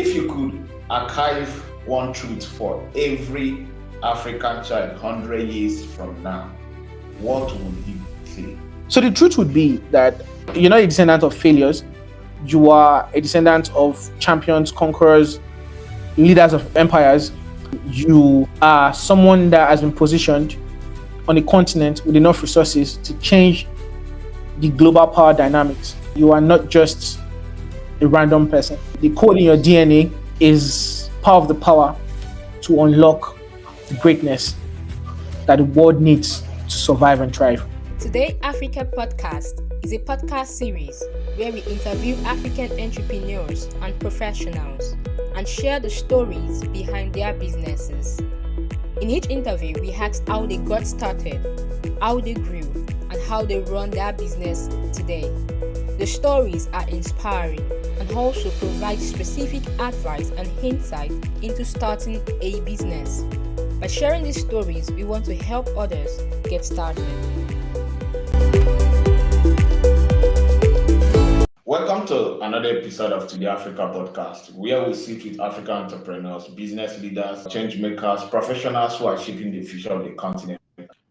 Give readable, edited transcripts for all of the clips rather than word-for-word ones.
If you could archive one truth for every African child 100 years from now, what would you say? So the truth would be that you're not a descendant of failures. You are a descendant of champions, conquerors, leaders of empires. You are someone that has been positioned on a continent with enough resources to change the global power dynamics. You are not just a random person. The code in your DNA is part of the power to unlock the greatness that the world needs to survive and thrive. Today Africa Podcast is a podcast series where we interview African entrepreneurs and professionals and share the stories behind their businesses. In each interview, we ask how they got started, how they grew, and how they run their business today. The stories are inspiring and also provide specific advice and insight into starting a business. By sharing these stories, we want to help others get started. Welcome to another episode of Today Africa Podcast, where we sit with African entrepreneurs, business leaders, change makers, professionals who are shaping the future of the continent.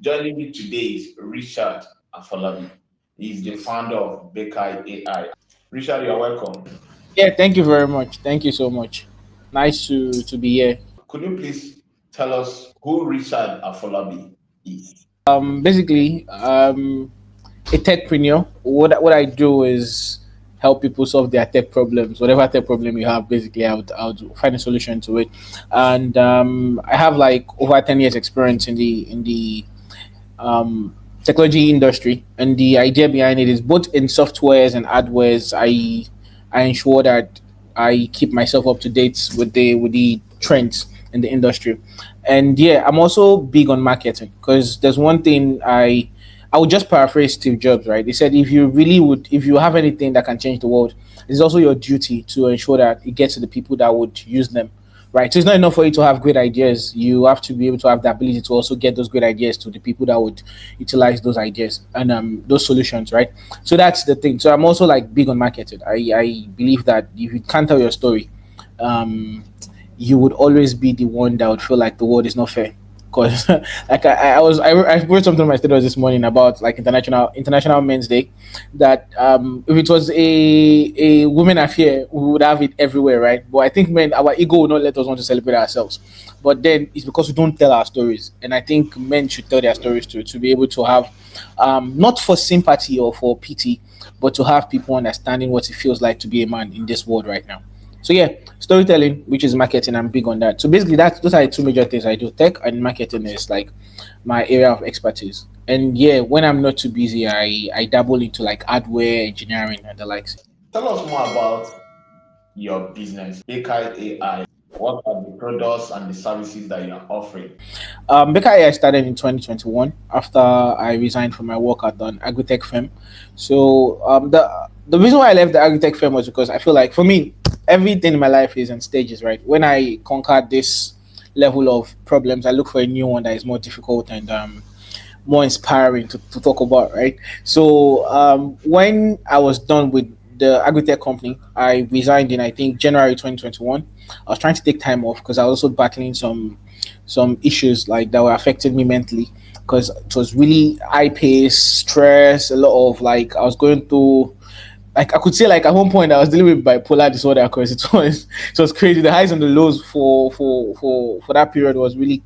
Joining me today is Richard Afolabi. He is the founder of Bekkah AI. Richard, you are welcome. Yeah, thank you very much. Thank you so much. Nice to be here. Could you please tell us who Richard Afolabi is? Basically, a techpreneur. What I do is help people solve their tech problems. Whatever tech problem you have, basically, I would find a solution to it. And I have like over 10 years experience in the technology industry. And the idea behind it is both in softwares and hardwares. I ensure that I keep myself up to date with the trends in the industry. And yeah, I'm also big on marketing because there's one thing I would just paraphrase Steve Jobs, right? He said, if you have anything that can change the world, it's also your duty to ensure that it gets to the people that would use them, right? So it's not enough for you to have great ideas. You have to be able to have the ability to also get those great ideas to the people that would utilize those ideas and those solutions, right? So that's the thing. So I'm also like big on marketing. I believe that if you can't tell your story, you would always be the one that would feel like the world is not fair. Because like I wrote something on my status this morning about like International Men's Day, that if it was a women affair, we would have it everywhere, right? But I think men, our ego will not let us want to celebrate ourselves. But then it's because we don't tell our stories, and I think men should tell their stories to be able to have not for sympathy or for pity, but to have people understanding what it feels like to be a man in this world right now. So yeah, storytelling, which is marketing, I'm big on that. So basically, those are the two major things I do. Tech and marketing is like my area of expertise. And yeah, when I'm not too busy, I dabble into like hardware, engineering, and the likes. Tell us more about your business, Bekkah AI. What are the products and the services that you are offering? Bekkah AI started in 2021 after I resigned from my work at an agritech firm. So the reason why I left the agritech firm was because I feel like for me, everything in my life is in stages, right? When I conquered this level of problems, I look for a new one that is more difficult and more inspiring to talk about, right? So when I was done with the agritech company, I resigned in I think January 2021. I was trying to take time off because I was also battling some issues like that were affecting me mentally because it was really high pace, stress, a lot of like I was going through, like I could say like at one point I was dealing with bipolar disorder because it was crazy. The highs and the lows for that period was really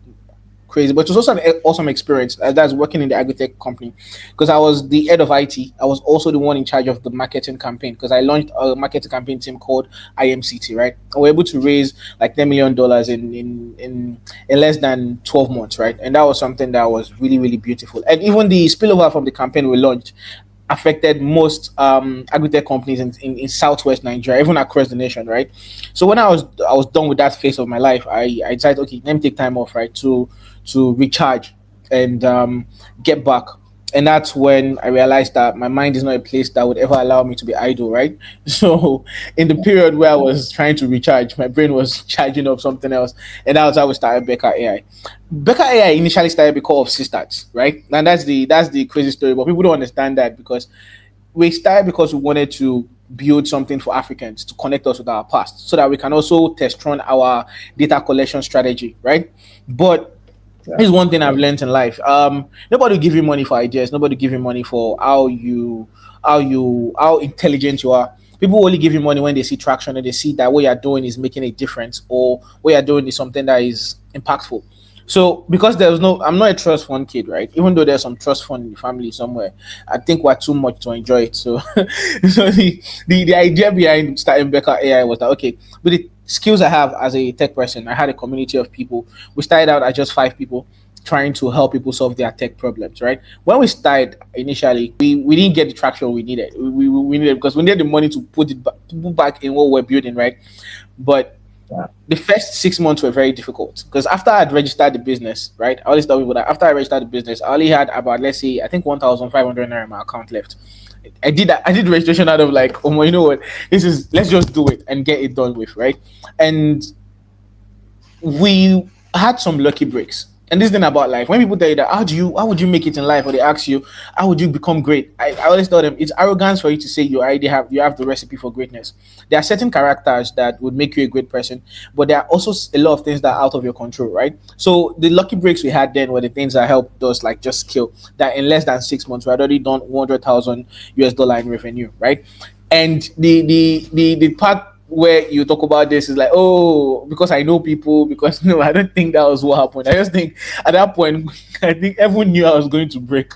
crazy, but it was also an awesome experience. That's working in the agritech company because I was the head of IT. I was also the one in charge of the marketing campaign because I launched a marketing campaign team called IMCT. Right, and we were able to raise like $10 million in less than 12 months. Right, and that was something that was really really beautiful. And even the spillover from the campaign we launched affected most agritech companies in southwest Nigeria, even across the nation, right? So when I was done with that phase of my life, I decided, okay, let me take time off, right, to recharge and get back. And that's when I realized that my mind is not a place that would ever allow me to be idle, right? So in the period where I was trying to recharge, my brain was charging up something else, and that was how we started Bekkah AI. Bekkah AI initially started because of CYSTADS, right? And that's the crazy story, but people don't understand that because we started because we wanted to build something for Africans to connect us with our past so that we can also test run our data collection strategy, right? But Yeah. here's one thing I've learned in life. Nobody will give you money for ideas. Nobody will give you money for how intelligent you are. People only give you money when they see traction and they see that what you're doing is making a difference or what you're doing is something that is impactful. So because I'm not a trust fund kid, right? Even though there's some trust fund in the family somewhere, I think we're too much to enjoy it. So, so the idea behind starting Bekkah AI was that okay, with the skills I have as a tech person, I had a community of people. We started out as just 5 people trying to help people solve their tech problems, right? When we started initially, we didn't get the traction we needed. We needed because we needed the money to put back in what we're building, right? But Yeah. the first 6 months were very difficult because after I'd registered the business, right? I always tell people that after I registered the business, I only had about, let's say, I think 1,500 naira in my account left. I did that. I did registration out of like, oh, well, you know what? Let's just do it and get it done with, right? And we had some lucky breaks. And this thing about life, when people tell you that how would you make it in life, or they ask you how would you become great, I always tell them it's arrogance for you to say you have the recipe for greatness. There are certain characters that would make you a great person, but there are also a lot of things that are out of your control, right? So the lucky breaks we had then were the things that helped us like just scale. That in less than 6 months we had already done 100,000 US dollar in revenue, right? And the part where you talk about this is like, oh, because I know people, because no, I don't think that was what happened. I just think at that point, I think everyone knew I was going to break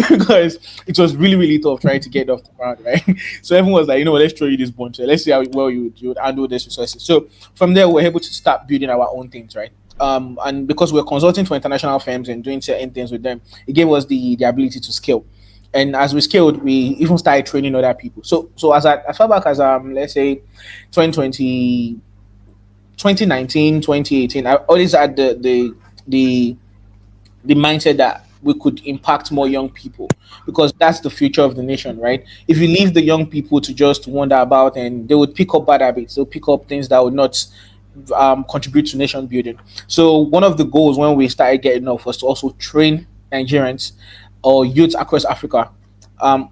because it was really, really tough trying to get off the ground, right? So everyone was like, you know, let's show you this bunch. Let's see how well you would handle this resources. So from there, we're able to start building our own things, right? And because we're consulting for international firms and doing certain things with them, it gave us the ability to scale. And as we scaled, we even started training other people. So as far back as let's say 2020, 2019, 2018, I always had the the mindset that we could impact more young people because that's the future of the nation, right? If you leave the young people to just wander about and they would pick up bad habits, they'll pick up things that would not contribute to nation building. So one of the goals when we started getting off was to also train Nigerians or youths across Africa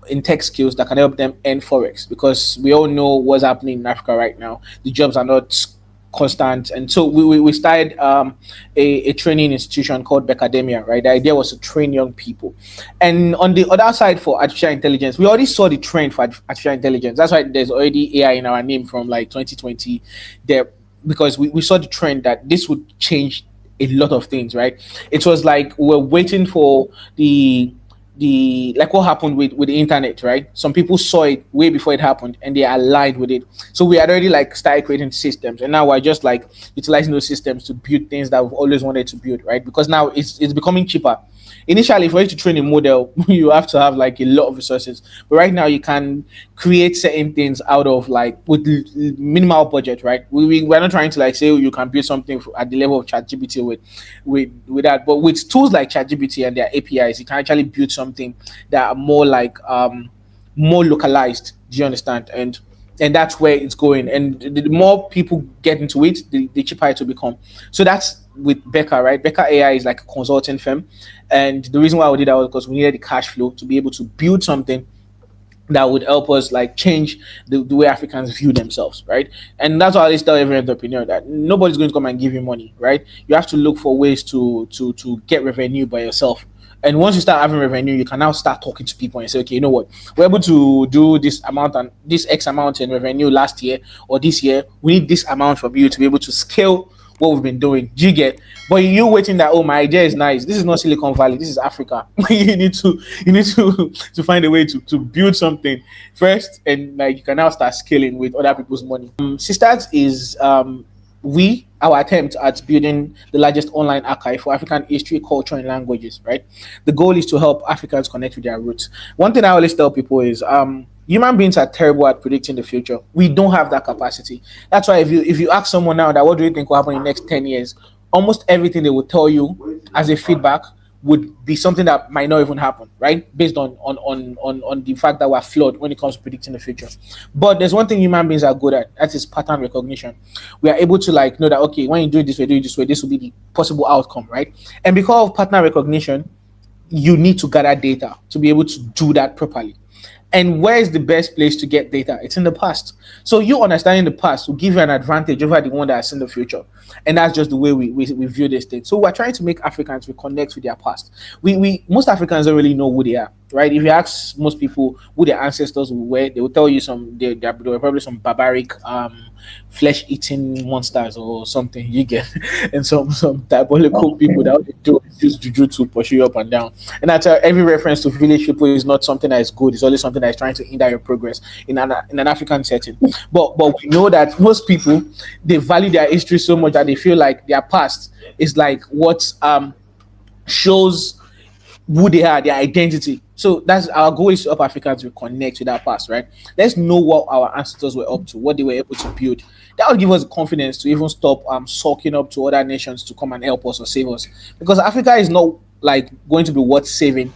in tech skills that can help them earn forex because we all know what's happening in Africa right now. The jobs are not constant, and so we started a training institution called Bekkah, right? The idea was to train young people. And on the other side, for artificial intelligence, we already saw the trend for artificial intelligence. That's why there's already AI in our name from like 2020 there, because we saw the trend that this would change a lot of things, right? It was like we're waiting for the like what happened with the internet, right? Some people saw it way before it happened and they aligned with it. So we had already like started creating systems, and now we're just like utilizing those systems to build things that we've always wanted to build, right? Because now it's becoming cheaper. Initially, for you to train a model, you have to have like a lot of resources. But right now, you can create certain things out of like with minimal budget, right? We're not trying to like say, oh, you can build something at the level of ChatGPT with that. But with tools like ChatGPT and their APIs, you can actually build something that are more like more localized. Do you understand? And that's where it's going. And the more people get into it, the cheaper it will become. So that's with Bekkah, right? Bekkah AI is like a consulting firm. And the reason why we did that was because we needed the cash flow to be able to build something that would help us like change the way Africans view themselves, right? And that's why I always tell every entrepreneur that nobody's going to come and give you money, right? You have to look for ways to get revenue by yourself. And once you start having revenue, you can now start talking to people and say, okay, you know what? We're able to do this amount and this X amount in revenue last year or this year. We need this amount from you to be able to scale what we've been doing. Do you get? But you waiting that, oh, my idea is nice. This is not Silicon Valley. This is Africa. you need to find a way to build something first, and like you can now start scaling with other people's money. CYSTADS is our attempt at building the largest online archive for African history, culture, and languages, right? The goal is to help Africans connect with their roots. One thing I always tell people is human beings are terrible at predicting the future. We don't have that capacity. That's why if you ask someone now that what do you think will happen in the next 10 years, almost everything they will tell you as a feedback would be something that might not even happen, right? Based on the fact that we're flawed when it comes to predicting the future. But there's one thing human beings are good at, that is pattern recognition. We are able to like know that, okay, when you do it this way, this will be the possible outcome, right? And because of pattern recognition, you need to gather data to be able to do that properly. And where is the best place to get data? It's in the past. So you understanding the past will give you an advantage over the one that's in the future. And that's just the way we view this thing. So we're trying to make Africans reconnect with their past. We most Africans don't really know who they are, right? If you ask most people who their ancestors were, they will tell you there were probably some barbaric flesh-eating monsters or something you get, and some diabolical people that would do use juju to pursue you up and down. And that's every reference to village people is not something that is good. It's always something that is trying to hinder your progress in an African setting. But we know that most people, they value their history so much that they feel like their past is like what shows who they are, their identity. So that's our goal, is to help Africans reconnect with that past, right? Let's know what our ancestors were up to, what they were able to build. That will give us the confidence to even stop sulking up to other nations to come and help us or save us. Because Africa is not like going to be worth saving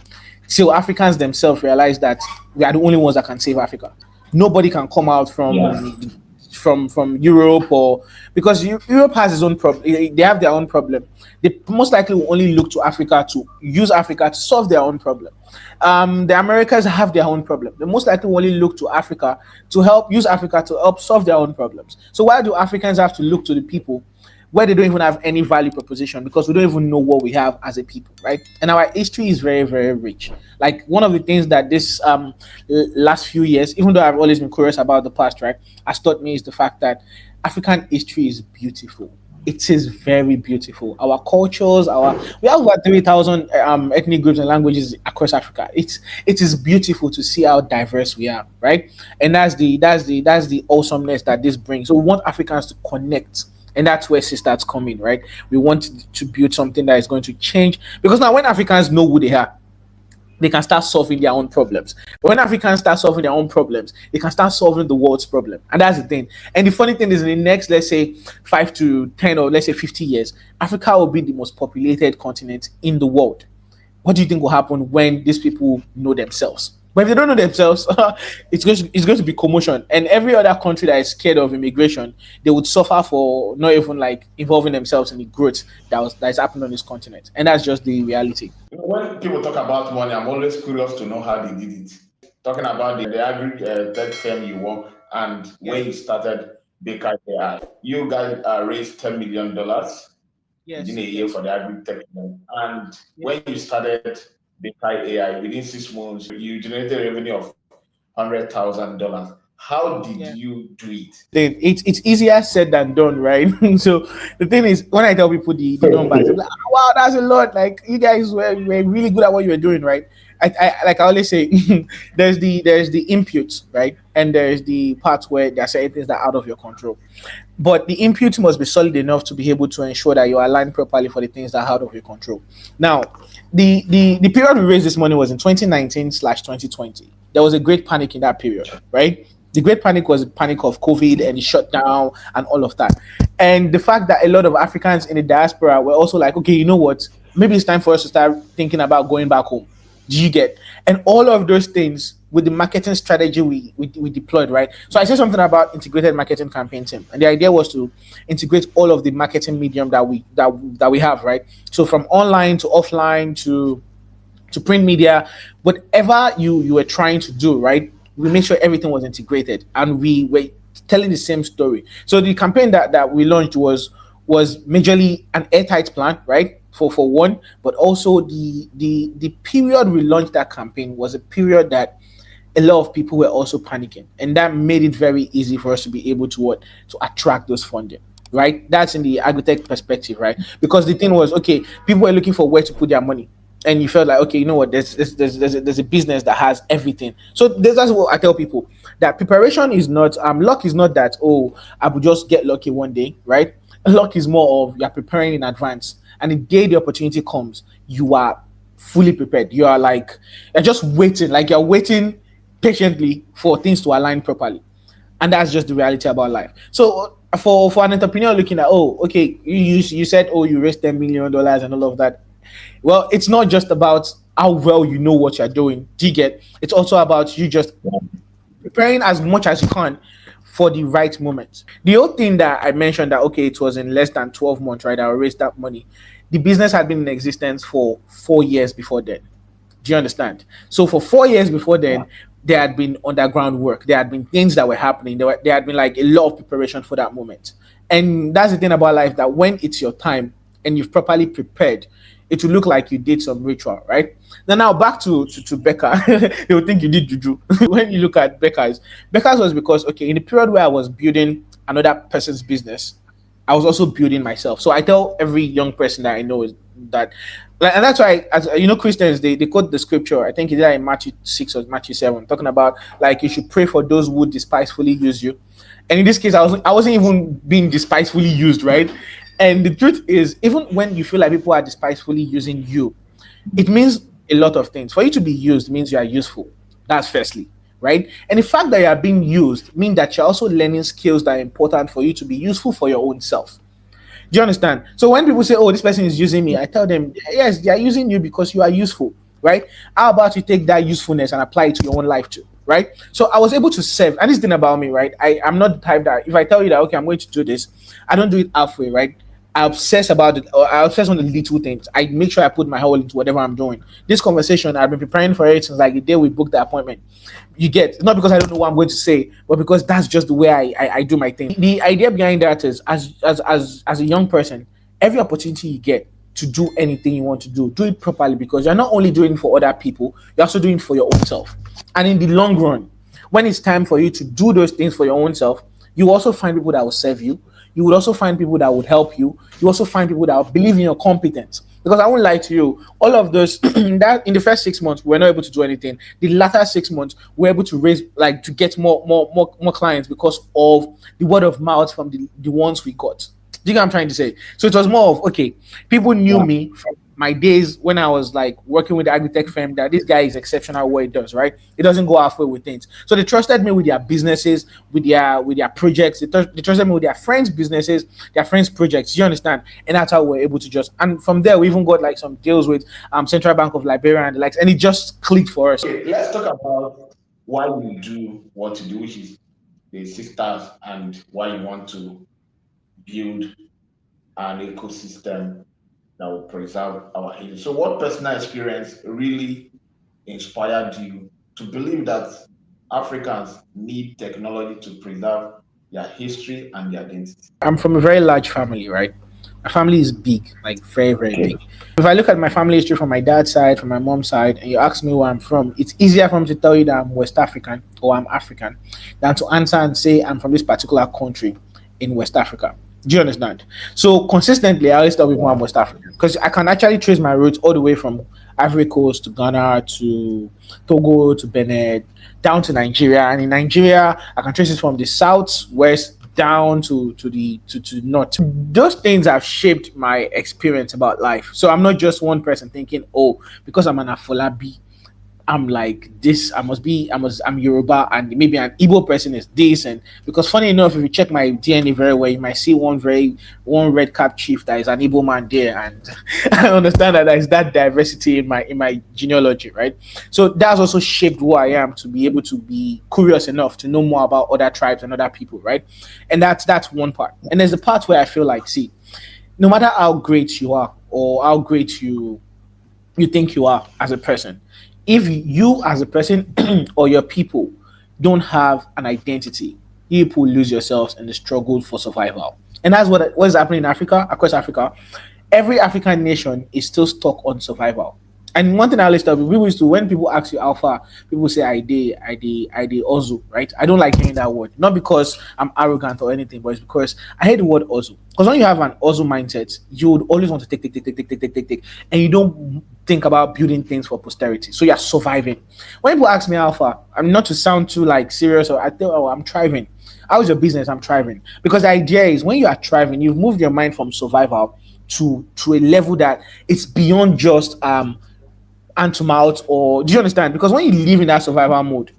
till Africans themselves realize that we are the only ones that can save Africa. Nobody can come out from Europe, or because Europe has its own problem. They have their own problem. They most likely will only look to Africa to use Africa to solve their own problem. The Americans have their own problem. They most likely will only look to Africa to use Africa to help solve their own problems. So why do Africans have to look to the people where they don't even have any value proposition, because we don't even know what we have as a people, right? And our history is very, very rich. Like one of the things that this last few years, even though I've always been curious about the past, right, has taught me is the fact that African history is beautiful. It is very beautiful. Our cultures, we have about 3,000 ethnic groups and languages across Africa. It is beautiful to see how diverse we are, right? And that's the awesomeness that this brings. So we want Africans to connect. And that's where CYSTADS come in, right? We want to build something that is going to change. Because now when Africans know who they are, they can start solving their own problems. When Africans start solving their own problems, they can start solving the world's problem. And that's the thing. And the funny thing is, in the next, let's say, 5 to 10 or let's say 50 years, Africa will be the most populated continent in the world. What do you think will happen when these people know themselves? But if they don't know themselves, it's going to be commotion. And every other country that is scared of immigration, they would suffer for not even like involving themselves in the growth that is happening on this continent. And that's just the reality. When people talk about money, I'm always curious to know how they did it. Talking about the agritech firm you work and when you started Bekkah AI, you guys raised $10 million within a year for the agritech firm. And when you started Bekkah AI, within 6 months, you generated revenue of $100,000. How did you do it? It's easier said than done, right? So the thing is, when I tell people the numbers, they're like, wow, that's a lot. Like you guys were really good at what you were doing, right? I like I always say, there's the input, right? And there's the part where there are certain things that are out of your control. But the input must be solid enough to be able to ensure that you are aligned properly for the things that are out of your control. Now, the period we raised this money was in 2019/2020. There was a great panic in that period, right? The great panic was the panic of COVID and the shutdown and all of that. And the fact that a lot of Africans in the diaspora were also like, okay, you know what? Maybe it's time for us to start thinking about going back home. Do you get? And all of those things with the marketing strategy we deployed, right? So I said something about integrated marketing campaign team, and the idea was to integrate all of the marketing medium that we have, right? So from online to offline to print media, whatever you were trying to do, right? We made sure everything was integrated, and we were telling the same story. So the campaign that we launched was majorly an airtight plan, right? For one, but also the period we launched that campaign was a period that a lot of people were also panicking, and that made it very easy for us to be able to attract those funding, right? That's in the agritech perspective, right? Because the thing was, okay, people were looking for where to put their money, and you felt like, okay, you know what, there's a business that has everything. So that's what I tell people, that preparation is not luck is not that, oh, I will just get lucky one day, right? Luck is more of you're preparing in advance, and the day the opportunity comes, you are fully prepared. You're just waiting, like you're waiting patiently for things to align properly. And that's just the reality about life. So for an entrepreneur looking at, oh, okay, you said, oh, you raised $10 million and all of that. Well, it's not just about how well you know what you're doing. Do you get? It's also about you just preparing as much as you can for the right moment. The old thing that I mentioned, that okay, it was in less than 12 months, right? I raised that money. The business had been in existence for 4 years before then. Do you understand? So for 4 years before then, there had been underground work. There had been things that were happening. There had been like a lot of preparation for that moment. And that's the thing about life, that when it's your time and you've properly prepared, it will look like you did some ritual, right? Now back to Bekkah. They would think you did juju. When you look at Bekkah's was because, okay, in the period where I was building another person's business, I was also building myself. So I tell every young person that I know is that, like, and that's why, as you know, Christians, they quote the scripture. I think it's in Matthew 6 or Matthew 7, talking about like you should pray for those who despisefully use you. And in this case, I wasn't even being despisefully used, right? And the truth is, even when you feel like people are despisefully using you, it means a lot of things. For you to be used means you are useful. That's firstly, right? And the fact that you are being used means that you're also learning skills that are important for you to be useful for your own self. Do you understand? So when people say, "Oh, this person is using me," I tell them, "Yes, they are using you because you are useful, right? How about you take that usefulness and apply it to your own life too, right?" So I was able to serve. And this thing about me, right? I'm not the type that if I tell you that, okay, I'm going to do this, I don't do it halfway, right? I obsess about it, or I obsess on the little things. I make sure I put my whole into whatever I'm doing. This conversation, I've been preparing for it since like the day we booked the appointment. You get, it's not because I don't know what I'm going to say, but because that's just the way I do my thing. The idea behind that is, as a young person, every opportunity you get to do anything you want to do it properly, because you're not only doing it for other people, you're also doing it for your own self. And in the long run, when it's time for you to do those things for your own self, you also find people that will serve you. You would also find people that would help you. You also find people that will believe in your competence. Because I won't lie to you, all of those that in the first 6 months we were not able to do anything. The latter 6 months we were able to raise, like, to get more clients because of the word of mouth from the ones we got. Do you get what I'm trying to say? So it was more of, okay, people knew me from my days when I was like working with the agritech firm, that this guy is exceptional what he does, right? It doesn't go halfway with things. So they trusted me with their businesses, with their projects. They trusted me with their friends' businesses, their friends' projects. You understand? And that's how we're able to just, and from there we even got like some deals with Central Bank of Liberia and the likes, and it just clicked for us. Okay, let's talk about why you do what you do, which is the sisters, and why you want to build an ecosystem that will preserve our history. So, what personal experience really inspired you to believe that Africans need technology to preserve their history and their identity? I'm from a very large family, right? My family is big, like very, very Okay. big. If I look at my family history from my dad's side, from my mom's side, and you ask me where I'm from, it's easier for me to tell you that I'm West African or I'm African than to answer and say I'm from this particular country in West Africa. Do you understand? So consistently, I always tell people I'm West African because I can actually trace my roots all the way from Ivory Coast to Ghana to Togo to Benin down to Nigeria. And in Nigeria, I can trace it from the south, west, down to the north. Those things have shaped my experience about life. So I'm not just one person thinking, oh, because I'm an Afolabi, I'm like this. I'm Yoruba, and maybe an Igbo person is this. And because funny enough, if you check my DNA very well, you might see one red cap chief that is an Igbo man there, and I understand that there is that diversity in my genealogy, right? So that's also shaped who I am, to be able to be curious enough to know more about other tribes and other people, right? And that's one part. And there's the part where I feel like, see, no matter how great you are or how great you think you are as a person, if you as a person or your people don't have an identity, you people lose yourselves in the struggle for survival. And that's what is happening in Africa, across Africa. Every African nation is still stuck on survival. And one thing I always tell people is to, when people ask you alpha, people say I dey also, right? I don't like hearing that word. Not because I'm arrogant or anything, but it's because I hate the word also. Because when you have an also mindset, you would always want to take, and you don't think about building things for posterity. So you're surviving. When people ask me alpha, I'm not to sound too like serious, or I tell, oh, I'm thriving. How's your business? I'm thriving. Because the idea is, when you are thriving, you've moved your mind from survival to a level that it's beyond just hand to mouth, or do you understand? Because when you live in that survival mode,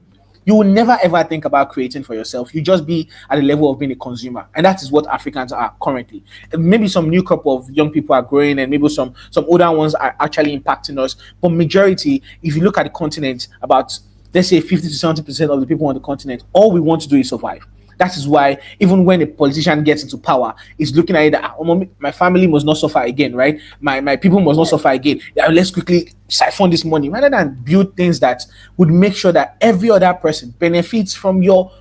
you will never ever think about creating for yourself. You just be at the level of being a consumer, and that is what Africans are currently. And maybe some new crop of young people are growing, and maybe some older ones are actually impacting us. But majority, if you look at the continent, about, let's say, 50 to 70% of the people on the continent, all we want to do is survive. That is why even when a politician gets into power, he's looking at it that my family must not suffer again, right? My people must not suffer again. Yeah, let's quickly siphon this money rather than build things that would make sure that every other person benefits from your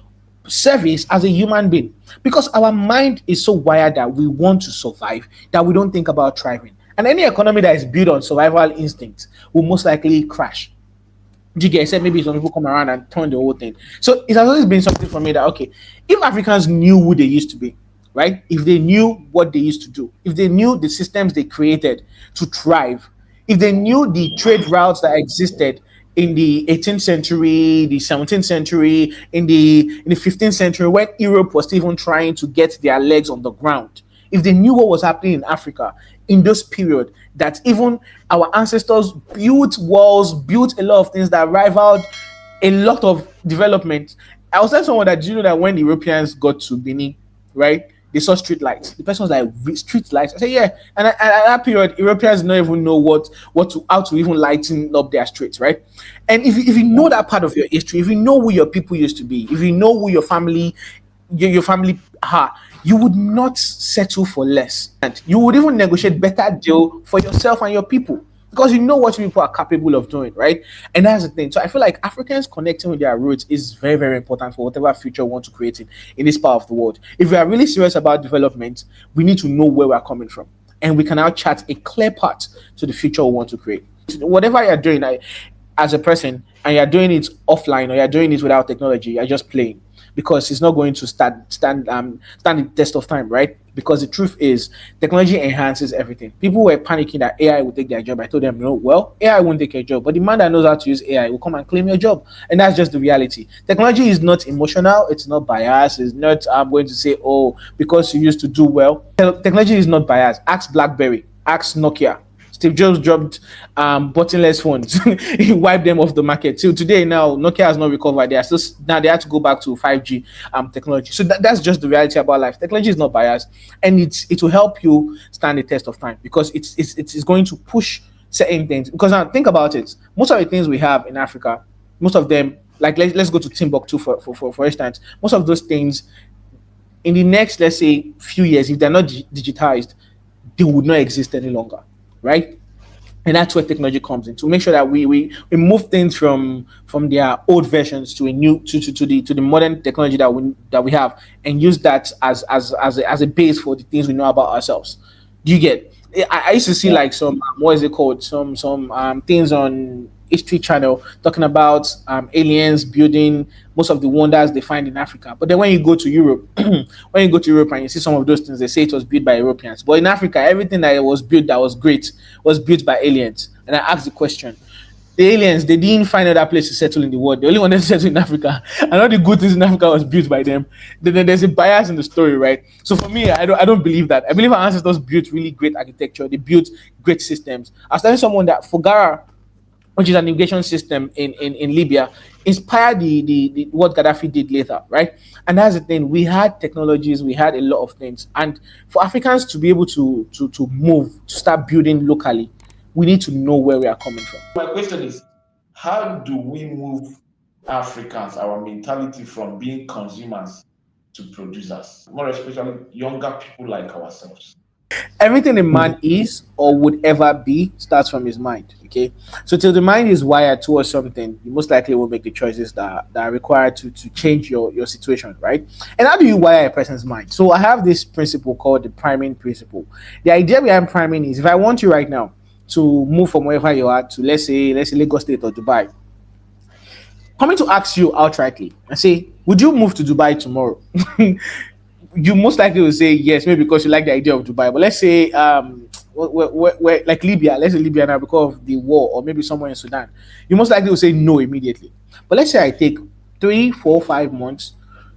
service as a human being, because our mind is so wired that we want to survive that we don't think about thriving. And any economy that is built on survival instinct will most likely crash. Do you get? Except maybe some people come around and turn the whole thing. So it has always been something for me that, okay, if Africans knew who they used to be, right? If they knew what they used to do, if they knew the systems they created to thrive, if they knew the trade routes that existed in the 18th century, the 17th century, in the 15th century, when Europe was even trying to get their legs on the ground, if they knew what was happening in Africa in this period, that even our ancestors built walls, built a lot of things that rivaled a lot of development. I was telling someone that, do you know that when the Europeans got to Benin, right, they saw street lights. The person was like, street lights? I said, yeah. And at that period, Europeans don't even know how to even lighten up their streets, right? And if you know that part of your history, if you know who your people used to be, if you know who your family are, you would not settle for less. And you would even negotiate better deal for yourself and your people, because you know what people are capable of doing, right? And that's the thing. So I feel like Africans connecting with their roots is very, very important for whatever future we want to create in this part of the world. If we are really serious about development, we need to know where we're coming from. And we can now chart a clear path to the future we want to create. Whatever you're doing as a person, and you're doing it offline or you're doing it without technology, you're just playing, because it's not going to stand the test of time, right? Because the truth is, technology enhances everything. People were panicking that AI will take their job. I told them, no, well, AI won't take your job, but the man that knows how to use AI will come and claim your job. And that's just the reality. Technology is not emotional. It's not biased. It's not, I'm going to say, oh, because you used to do well. Technology is not biased. Ask BlackBerry. Ask Nokia. Steve Jobs dropped buttonless phones. He wiped them off the market. Till today, now Nokia has not recovered. They are still, now they have to go back to 5G technology. So that's just the reality about life. Technology is not biased, and it will help you stand the test of time, because it's going to push certain things. Because now think about it. Most of the things we have in Africa, most of them, like let's go to Timbuktu for instance. Most of those things in the next, let's say, few years, if they're not digitized, they would not exist any longer, right? And that's where technology comes in, to make sure that we move things from their old versions to a new to the modern technology that we have, and use that as a base for the things we know about ourselves. Do you get? I used to see like some what is it called, some things on History Channel talking about aliens building most of the wonders they find in Africa. But then when you go to Europe, when you go to Europe and you see some of those things, they say it was built by Europeans. But in Africa, everything that was built that was great was built by aliens. And I asked the question, the aliens, they didn't find other place to settle in the world. The only one that settled in Africa, and all the good things in Africa was built by them. Then there's a bias in the story, right? So for me, I don't believe that. I believe our ancestors built really great architecture. They built great systems. I was telling someone that Fogara, which is an irrigation system in Libya, inspired the what Gaddafi did later, right? And that's the thing. We had technologies, we had a lot of things. And for Africans to be able to move, to start building locally, we need to know where we are coming from. My question is, how do we move Africans, our mentality, from being consumers to producers, more especially younger people like ourselves? Everything a man is or would ever be starts from his mind. Okay, so till the mind is wired towards something, you most likely will make the choices that are required to change your situation, right? And how do you wire a person's mind? So I have this principle called the priming principle. The idea behind priming is, if I want you right now to move from wherever you are to, let's say Lagos State or Dubai, coming to ask you outrightly and say, would you move to Dubai tomorrow? You most likely will say yes, maybe because you like the idea of Dubai. But let's say where, like Libya, let's say Libya now because of the war, or maybe somewhere in Sudan, you most likely will say no immediately. But let's say I take 3, 4, 5 months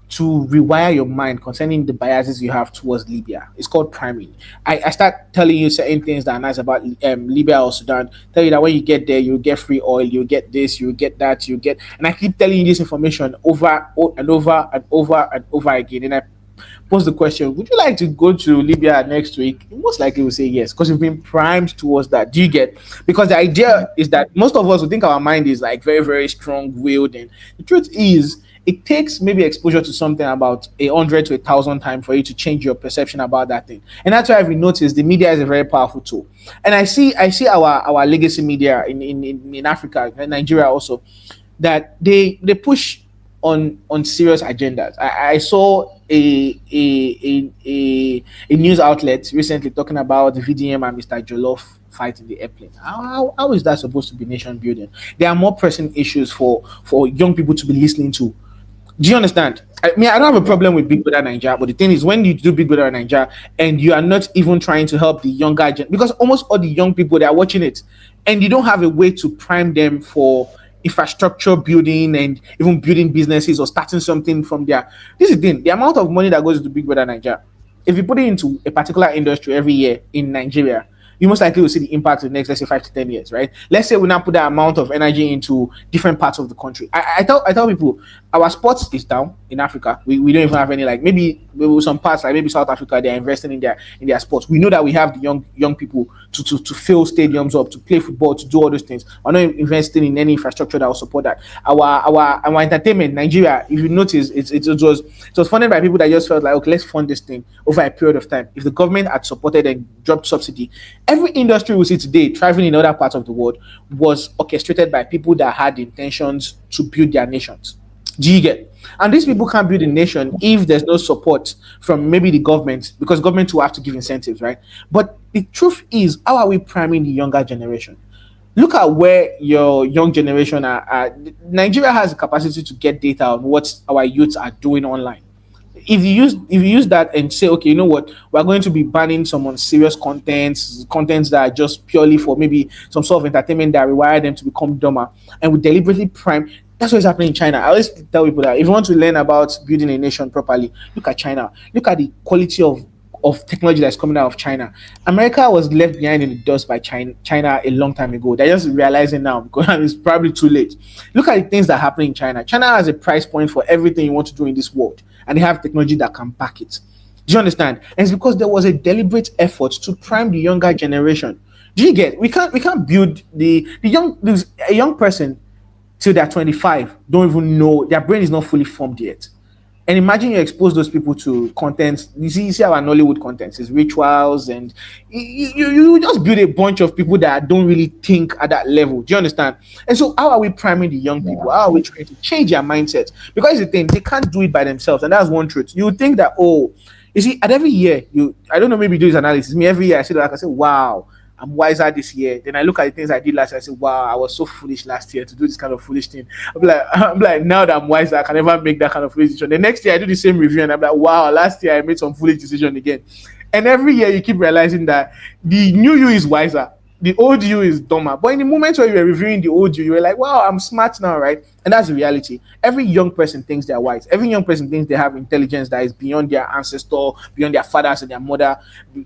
to rewire your mind concerning the biases you have towards Libya. It's called priming. I start telling you certain things that are nice about Libya or Sudan. Tell you that when you get there, you'll get free oil, you'll get this, you'll get that, and I keep telling you this information over and over and over and over again. And I pose the question, would you like to go to Libya next week? You most likely will say yes, because you've been primed towards that. Do you get? Because the idea is that most of us would think our mind is like very, very strong willed, and the truth is it takes maybe exposure to something about 100 to 1,000 times for you to change your perception about that thing. And that's why I've noticed the media is a very powerful tool. And I see our legacy media in Africa and Nigeria also, that they push on serious agendas. I saw a news outlet recently talking about the VDM and Mr. Jollof fight in the airplane. How is that supposed to be nation building? There are more pressing issues for young people to be listening to. Do you understand? I don't have a problem with Big Brother Nigeria, but the thing is, when you do Big Brother Nigeria and you are not even trying to help the younger because almost all the young people they are watching it, and you don't have a way to prime them for infrastructure building and even building businesses or starting something from there. This is the thing: the amount of money that goes to Big Brother Nigeria, if you put it into a particular industry every year in Nigeria, you most likely will see the impact in the next, let's say, 5 to 10 years, right? Let's say we now put that amount of energy into different parts of the country. I tell people our sports is down in Africa. We don't even have any, like maybe some parts like maybe South Africa, they're investing in their sports. We know that we have the young people to fill stadiums up, to play football, to do all those things. We're not investing in any infrastructure that will support that. Our entertainment, Nigeria, if you notice, it was funded by people that just felt like, okay, let's fund this thing over a period of time. If the government had supported and dropped subsidy, every industry we see today thriving in other parts of the world was orchestrated by people that had intentions to build their nations. Do you get? And these people can't build a nation if there's no support from maybe the government, because government will have to give incentives, right? But the truth is, how are we priming the younger generation? Look at where your young generation are. Nigeria has the capacity to get data on what our youths are doing online. If you use that and say, okay, you know what, we're going to be banning some unserious contents that are just purely for maybe some sort of entertainment that rewire them to become dumber, and we deliberately prime. That's what's happening in China. I always tell people that if you want to learn about building a nation properly, look at China. Look at the quality of technology that's coming out of China. America was left behind in the dust by China a long time ago. They're just realizing now because it's probably too late. Look at the things that happen in China. China has a price point for everything you want to do in this world, and they have technology that can back it. Do you understand? And it's because there was a deliberate effort to prime the younger generation. Do you get? We can't build a young person till they're 25 don't even know, their brain is not fully formed yet. And imagine you expose those people to content. You see our Nollywood content is rituals, and you just build a bunch of people that don't really think at that level. Do you understand? And so, how are we priming the young people? How are we trying to change their mindset? Because the thing, they can't do it by themselves, and that's one truth. You would think that, oh, you see, at every year, I don't know, maybe do this analysis. Me every year, I say that, I say, wow, I'm wiser this year. Then I look at the things I did last year. I say, wow, I was so foolish last year to do this kind of foolish thing. I'm like, now that I'm wiser, I can never make that kind of foolish decision. The next year I do the same review and I'm like, wow, last year I made some foolish decision again. And every year you keep realizing that the new you is wiser, the old you is dumber. But in the moment where you were reviewing the old you were like, wow, I'm smart now, right? And that's the reality. Every young person thinks they're wise. Every young person thinks they have intelligence that is beyond their ancestor, beyond their fathers and their mother.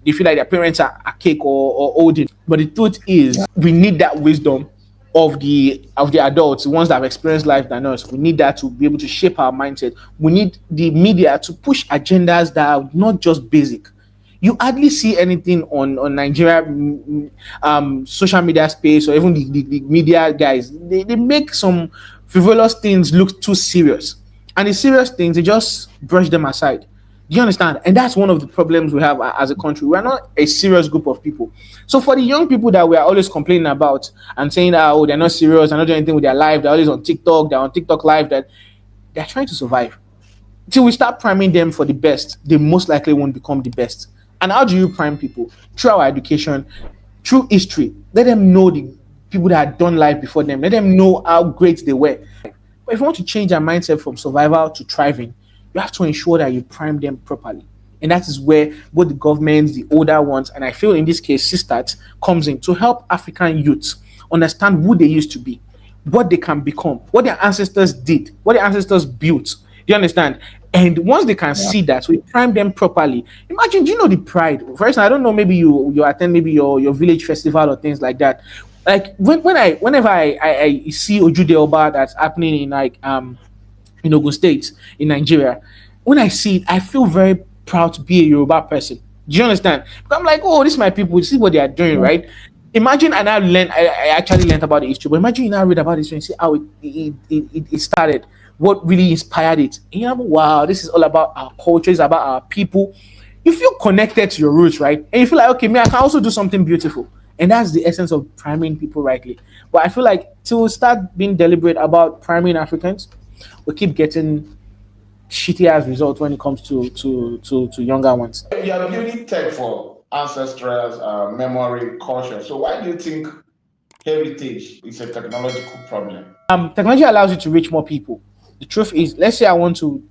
They feel like their parents are archaic or old. But the truth is, we need that wisdom of the adults, the ones that have experienced life than us. We need that to be able to shape our mindset. We need the media to push agendas that are not just basic. You hardly see anything on Nigeria social media space, or even the media guys. They make some frivolous things look too serious, and the serious things they just brush them aside. Do you understand? And that's one of the problems we have as a country. We are not a serious group of people. So for the young people that we are always complaining about and saying that, oh, they're not serious, they're not doing anything with their life, they're always on TikTok, they're on TikTok live, that they're trying to survive. Till we start priming them for the best, they most likely won't become the best. And how do you prime people? Through our education, through history. Let them know the people that had done life before them. Let them know how great they were. But if you want to change their mindset from survival to thriving, you have to ensure that you prime them properly. And that is where both the governments, the older ones, and I feel in this case, CYSTADS, comes in to help African youths understand who they used to be, what they can become, what their ancestors did, what their ancestors built. Do you understand? And once they can see that, we prime them properly. Imagine, do you know the pride? First, I don't know, maybe you attend maybe your village festival or things like that. Like whenever I see Ojude Oba that's happening in in Ogun State in Nigeria, when I see it, I feel very proud to be a Yoruba person. Do you understand? Because I'm like, oh, this is my people. See what they are doing, right? Imagine, and I actually learned about the history, but imagine you now read about this and see how it started. what really inspired it. And you're like, wow, this is all about our culture, it's about our people. You feel connected to your roots, right? And you feel like, okay, me, I can also do something beautiful. And that's the essence of priming people rightly. But I feel like to start being deliberate about priming Africans, we keep getting shitty as results when it comes to younger ones. You are building tech for ancestral memory culture. So why do you think heritage is a technological problem? Technology allows you to reach more people. The truth is, let's say I want to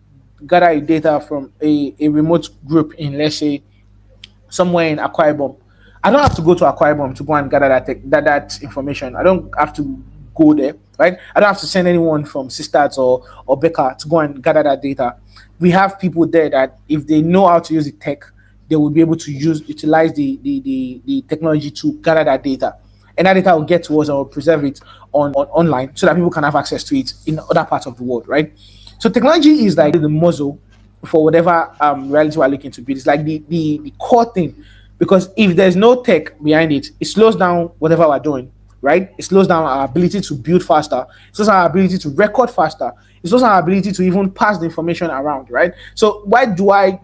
gather a data from a remote group in, let's say, somewhere in Akwa Ibom. I don't have to go to Akwa Ibom to go and gather that information. I don't have to go there, right? I don't have to send anyone from CYSTADS or Bekkah to go and gather that data. We have people there that if they know how to use the tech, they will be able to utilize the technology to gather that data. And that data will get to us and will preserve it on online so that people can have access to it in other parts of the world, right? So technology is like the muzzle for whatever reality we're looking to build. It's like the core thing. Because if there's no tech behind it, it slows down whatever we're doing, right? It slows down our ability to build faster. It slows down our ability to record faster. It slows down our ability to even pass the information around, right? So why do I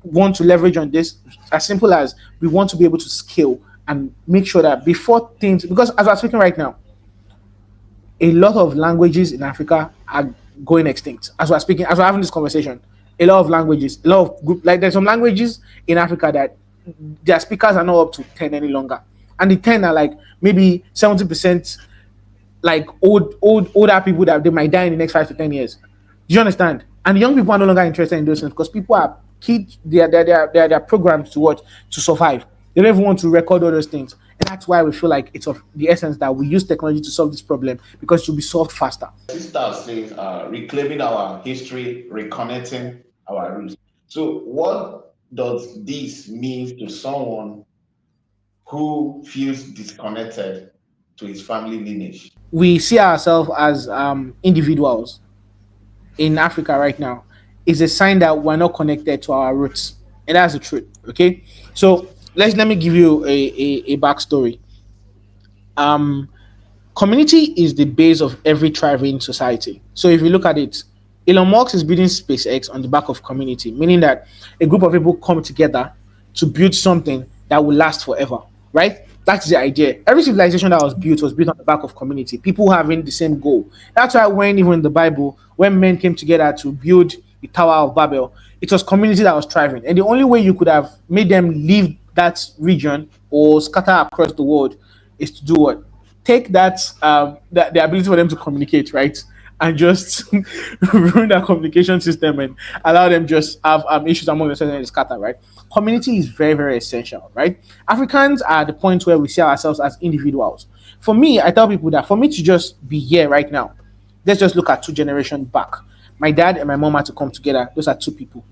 want to leverage on this? As simple as we want to be able to scale and make sure that before things, because as we're speaking right now, a lot of languages in Africa are going extinct. As we're speaking, as we're having this conversation, a lot of languages, a lot of group, like there's some languages in Africa that their speakers are not up to 10 any longer. And the 10 are like maybe 70% like older people that they might die in the next 5 to 10 years. Do you understand? And young people are no longer interested in those things because people are kids, they're programmed to what? To survive. They don't even want to record all those things. And that's why we feel like it's of the essence that we use technology to solve this problem because it will be solved faster. Sister says reclaiming our history, reconnecting our roots. So what does this mean to someone who feels disconnected to his family lineage? We see ourselves as individuals in Africa right now is a sign that we're not connected to our roots. And that's the truth. Okay. So let me give you a backstory. Um Community is the base of every thriving society. So if you look at it, Elon Musk is building SpaceX on the back of community, meaning that a group of people come together to build something that will last forever, right? That's the idea. Every civilization that was built on the back of community, people having the same goal. That's why when even in the Bible, when men came together to build the Tower of Babel, it was community that was thriving. And the only way you could have made them leave that region or scatter across the world is to do what? Take that the ability for them to communicate, right? And just ruin that communication system and allow them just have issues among themselves and scatter, right? Community is very, very essential, right? Africans are at the point where we see ourselves as individuals. For me, I tell people that for me to just be here right now, let's just look at 2 generations back. My dad and my mom had to come together. Those are 2 people.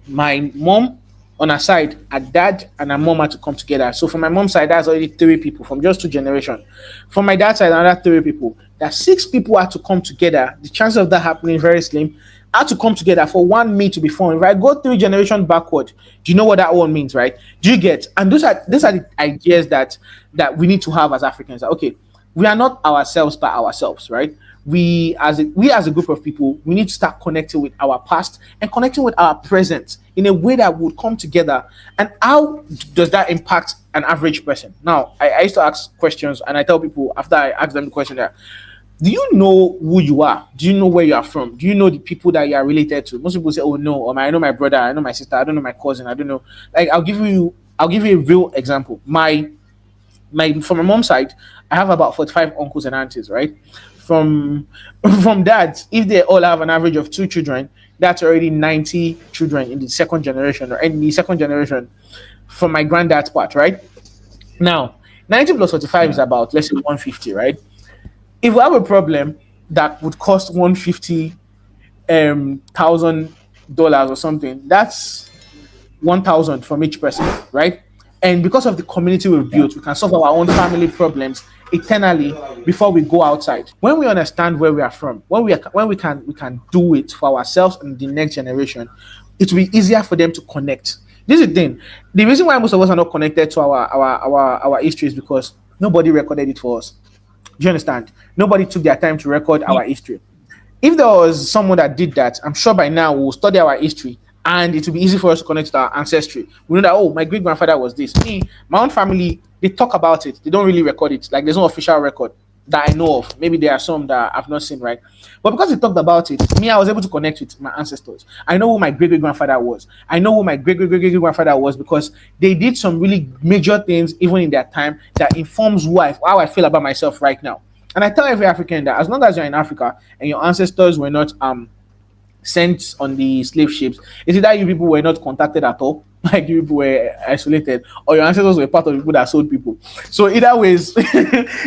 My mom on her side, her dad and her mom had to come together. So from my mom's side, that's already 3 people from just 2 generations. From my dad's side, another 3 people. That 6 people had to come together. The chances of that happening very slim. Had to come together for one me to be formed. If I go 3 generations backward, do you know what that one means, right? Do you get? And those are the ideas that we need to have as Africans. Okay, we are not ourselves by ourselves, right? We as a group of people, we need to start connecting with our past and connecting with our present in a way that would come together. And how does that impact an average person? Now, I used to ask questions, and I tell people after I ask them the question that, do you know who you are? Do you know where you are from? Do you know the people that you are related to? Most people say, "Oh no," or "I know my brother, I know my sister, I don't know my cousin, I don't know." Like I'll give you a real example. My from my mom's side, I have about 45 uncles and aunties, right? From from that, if they all have an average of 2 children, that's already 90 children in the second generation, or in the second generation from my granddad's part, right? Now, 90 plus 45 is about, let's say, 150, right? If we have a problem that would cost 150 $1,000 or something, that's 1,000 from each person, right? And because of the community we've built, we can solve our own family problems eternally before we go outside. When we understand where we are from, when we can do it for ourselves and the next generation, it will be easier for them to connect. This is the thing. The reason why most of us are not connected to our history is because nobody recorded it for us. Do you understand? Nobody took their time to record our history. If there was someone that did that, I'm sure by now we'll study our history and it will be easy for us to connect to our ancestry. We know that, oh, my great grandfather was this. Me, my own family, they talk about it. They don't really record it. Like there's no official record that I know of. Maybe there are some that I've not seen, right? But because they talked about it, me, I was able to connect with my ancestors. I know who my great great grandfather was. I know who my great great great great grandfather was because they did some really major things even in their time that informs how I feel about myself right now. And I tell every African that as long as you're in Africa and your ancestors were not sent on the slave ships, is it that you people were not contacted at all? Like you people were isolated, or your ancestors were part of the people that sold people. So either ways,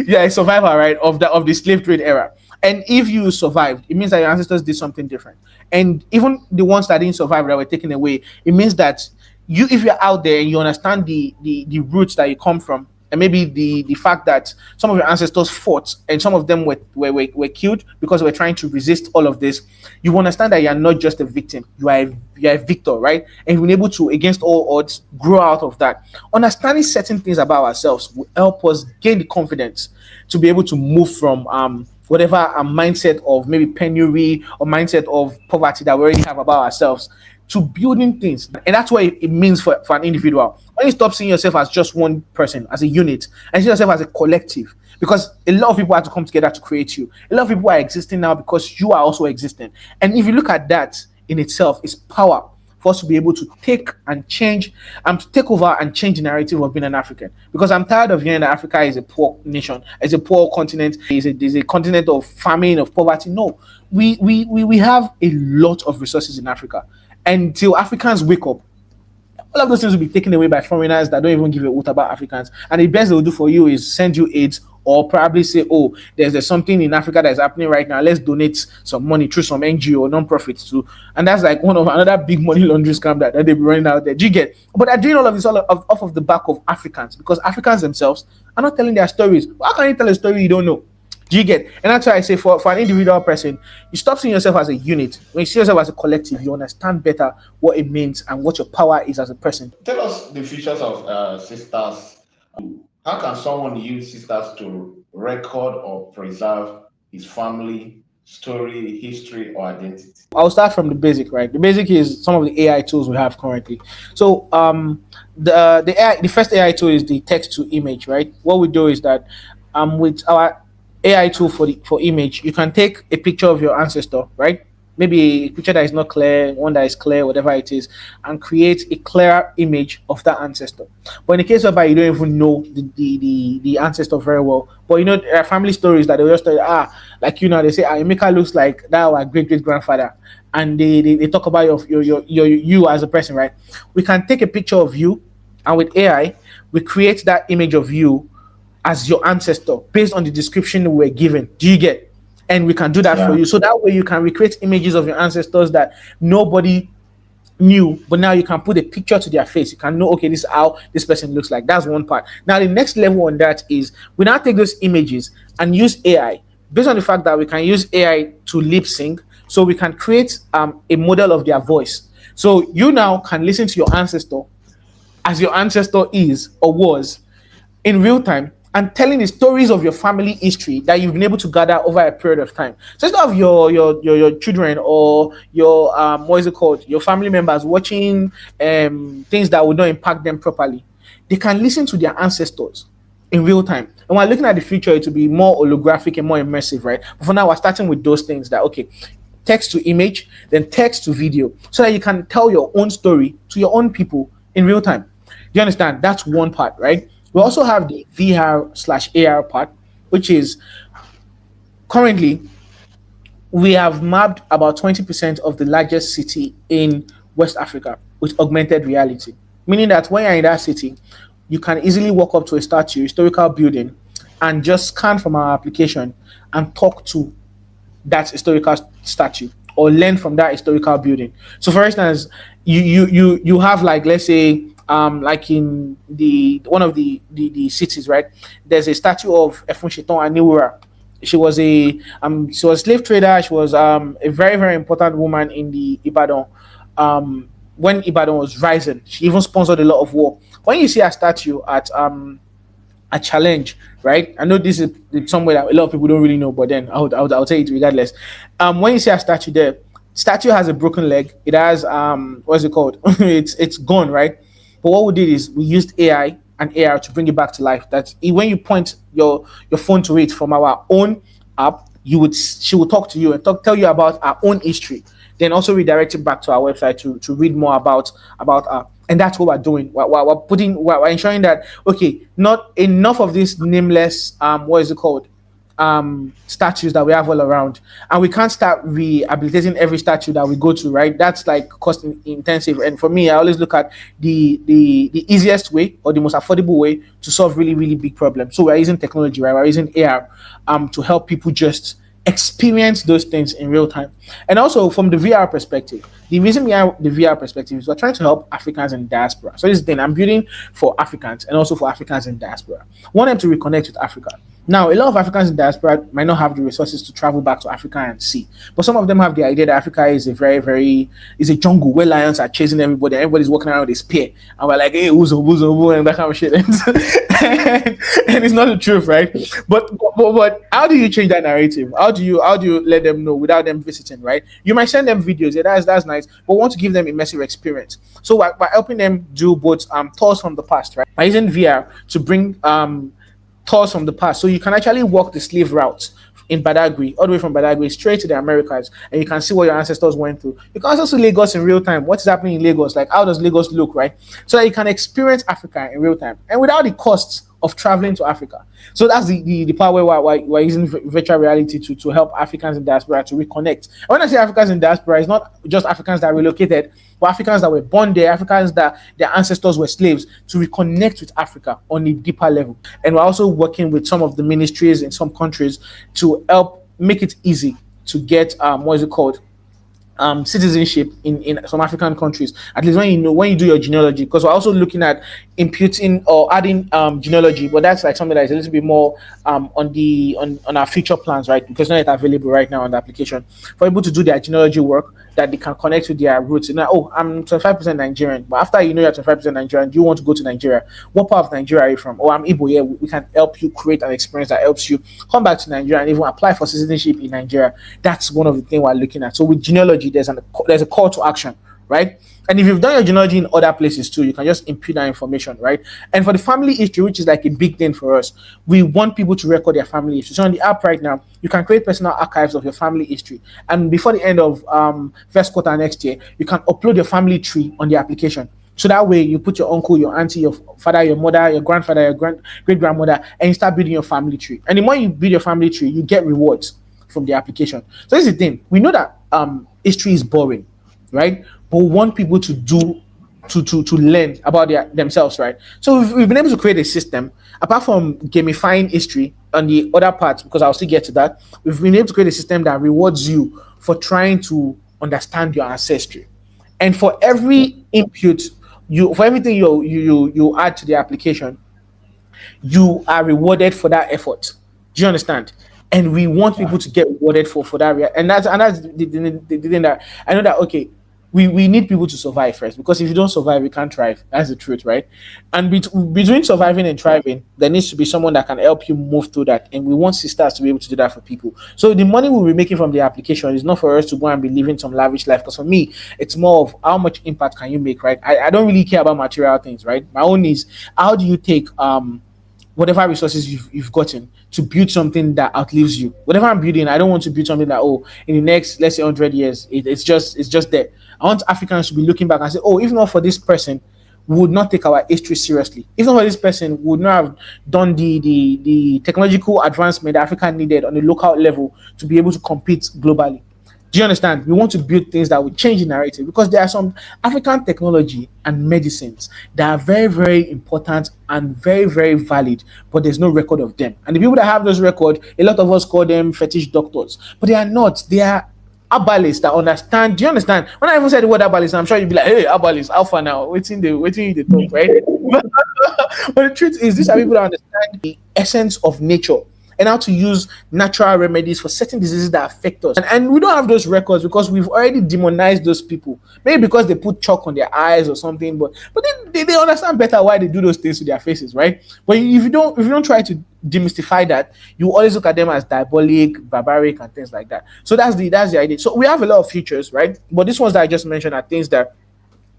you're a survivor, right, of the slave trade era. And if you survived, it means that your ancestors did something different. And even the ones that didn't survive that were taken away, it means that you, if you're out there and you understand the roots that you come from, and maybe the fact that some of your ancestors fought and some of them were killed because they were trying to resist all of this, you understand that you are not just a victim, you are a victor, right? And you've been able to, against all odds, grow out of that. Understanding certain things about ourselves will help us gain the confidence to be able to move from whatever a mindset of maybe penury or mindset of poverty that we already have about ourselves to building things. And that's what it means for an individual. When you stop seeing yourself as just one person, as a unit, and see yourself as a collective, because a lot of people have to come together to create you. A lot of people are existing now because you are also existing. And if you look at that in itself, it's power for us to be able to take and change, to take over and change the narrative of being an African. Because I'm tired of hearing that Africa is a poor nation, is a poor continent, is a continent of famine, of poverty. No, we have a lot of resources in Africa. Until Africans wake up, all of those things will be taken away by foreigners that don't even give a hoot about Africans. And the best they'll do for you is send you aids or probably say, oh, there's something in Africa that's happening right now. Let's donate some money through some NGO or non-profits too. And that's like one of another big money laundering scam that they'll be running out there. Do you get? But they're doing all of this off of the back of Africans because Africans themselves are not telling their stories. How can you tell a story you don't know? Do you get? And that's why I say for an individual person, you stop seeing yourself as a unit. When you see yourself as a collective, you understand better what it means and what your power is as a person. Tell us the features of sisters. How can someone use sisters to record or preserve his family, story, history, or identity? I'll start from the basic, right? The basic is some of the AI tools we have currently. So the first AI tool is the text to image, right? What we do is that with our AI tool for image, you can take a picture of your ancestor, right? Maybe a picture that is not clear, one that is clear, whatever it is, and create a clearer image of that ancestor. But in the case whereby you don't even know the ancestor very well, but you know there are family stories that they just tell you, like they say, Emeka looks like that our great great grandfather, and they talk about you as a person, right? We can take a picture of you, and with AI, we create that image of you as your ancestor based on the description we were given. Do you get? And we can do that for you. So that way you can recreate images of your ancestors that nobody knew, but now you can put a picture to their face. You can know, okay, this is how this person looks like. That's one part. Now the next level on that is we now take those images and use AI based on the fact that we can use AI to lip sync. So we can create a model of their voice. So you now can listen to your ancestor as your ancestor is or was in real time and telling the stories of your family history that you've been able to gather over a period of time. So instead of your children or your what is it called, your family members watching things that would not impact them properly, they can listen to their ancestors in real time. And when looking at the future, it will be more holographic and more immersive, right? But for now, we're starting with those things that text to image, then text to video, so that you can tell your own story to your own people in real time. Do you understand? That's one part, right? We also have the VR/AR part, which is currently we have mapped about 20% of the largest city in West Africa with augmented reality. Meaning that when you're in that city, you can easily walk up to a statue, historical building, and just scan from our application and talk to that historical statue or learn from that historical building. So for instance, you have, like, let's say, like in one of the cities, right? There's a statue of Efunsheton Aniwura. She was a slave trader. She was a very, very important woman in the Ibadan. When Ibadan was rising, she even sponsored a lot of war. When you see a statue at a challenge, right? I know this is somewhere that a lot of people don't really know, but then I'll tell you it regardless. When you see a statue there, statue has a broken leg. It has what's it called? It's gone, right? But what we did is we used AI and AR to bring it back to life. That when you point your phone to it from our own app, she would talk to you and tell you about our own history, then also redirect it back to our website to read more about and that's what we're doing. We're ensuring that okay, not enough of this nameless what is it called statues that we have all around, and we can't start rehabilitating every statue that we go to, right? That's like cost intensive. And for me, I always look at the easiest way or the most affordable way to solve really really big problems. So we're using technology, right? We're using AR to help people just experience those things in real time. And also from the VR perspective, the reason behind the VR perspective is we're trying to help Africans in diaspora. So this is the thing I'm building for Africans and also for Africans in diaspora. I want them to reconnect with Africa. Now, a lot of Africans in diaspora might not have the resources to travel back to Africa and see, but some of them have the idea that Africa is a is a jungle where lions are chasing everybody, and everybody's walking around with a spear, and we're like, hey, who's and that kind of shit. And it's not the truth, right? But how do you change that narrative? How do you let them know without them visiting, right? You might send them videos, yeah, that's nice, but we want to give them immersive experience. So by helping them do both tours from the past, right? By using VR to bring tours from the past. So you can actually walk the slave route in Badagry, all the way from Badagry straight to the Americas, and you can see what your ancestors went through. You can also see Lagos in real time. What is happening in Lagos? Like, how does Lagos look, right? So that you can experience Africa in real time and without the costs of traveling to Africa. So that's the part where we're using virtual reality to help Africans in diaspora to reconnect. And when I say Africans in diaspora, it's not just Africans that relocated, but Africans that were born there, Africans that their ancestors were slaves, to reconnect with Africa on a deeper level. And we're also working with some of the ministries in some countries to help make it easy to get what is it called, citizenship in some African countries. At least when you do your genealogy, because we're also looking at imputing or adding genealogy, but that's like something that is a little bit more on our future plans, right? Because not yet available right now on the application for people to do their genealogy work, that they can connect with their roots. And oh, I'm 25% Nigerian, but after you know you're 25% Nigerian, do you want to go to Nigeria? What part of Nigeria are you from? Oh, I'm Igbo. Yeah, we can help you create an experience that helps you come back to Nigeria and even apply for citizenship in Nigeria. That's one of the things we're looking at. So with genealogy, there's a call to action, right? And if you've done your genealogy in other places too, you can just input that information, right? And for the family history, which is like a big thing for us, we want people to record their family history. So on the app right now, you can create personal archives of your family history. And before the end of first quarter next year, you can upload your family tree on the application. So that way you put your uncle, your auntie, your father, your mother, your grandfather, your great grandmother, and you start building your family tree. And the more you build your family tree, you get rewards from the application. So this is the thing. We know that history is boring, right? But we want people to do to learn about themselves, right? So we've been able to create a system apart from gamifying history on the other parts, because I'll still get to that. We've been able to create a system that rewards you for trying to understand your ancestry, and for every input for everything you add to the application, you are rewarded for that effort. Do you understand? And we want people to get rewarded for that. And that's the thing that I know that okay, we need people to survive first, because if you don't survive, you can't thrive. That's the truth, right? And between surviving and thriving, there needs to be someone that can help you move through that. And we want sisters to be able to do that for people. So the money we'll be making from the application is not for us to go and be living some lavish life. Because for me, it's more of how much impact can you make, right? I don't really care about material things, right? My own is how do you take whatever resources you've gotten to build something that outlives you. Whatever I'm building, I don't want to build something that, oh, in the next, let's say 100 years, it's just there. I want Africans to be looking back and say, oh, if not for this person, we would not take our history seriously. If not for this person, we would not have done the technological advancement that Africa needed on a local level to be able to compete globally. Do you understand? We want to build things that will change the narrative, because there are some African technology and medicines that are very, very important and very, very valid, but there's no record of them. And the people that have those records, a lot of us call them fetish doctors, but they are not. They are herbalists that understand. Do you understand? When I even said the word herbalist, I'm sure you'd be like, hey, herbalist, alpha now, waiting the talk, right? But the truth is, these are people that understand the essence of nature and how to use natural remedies for certain diseases that affect us. And we don't have those records because we've already demonized those people. Maybe because they put chalk on their eyes or something, but they understand better why they do those things to their faces, right? But if you don't try to demystify that, you always look at them as diabolic, barbaric, and things like that. So that's the idea. So we have a lot of features, right? But these ones that I just mentioned are things that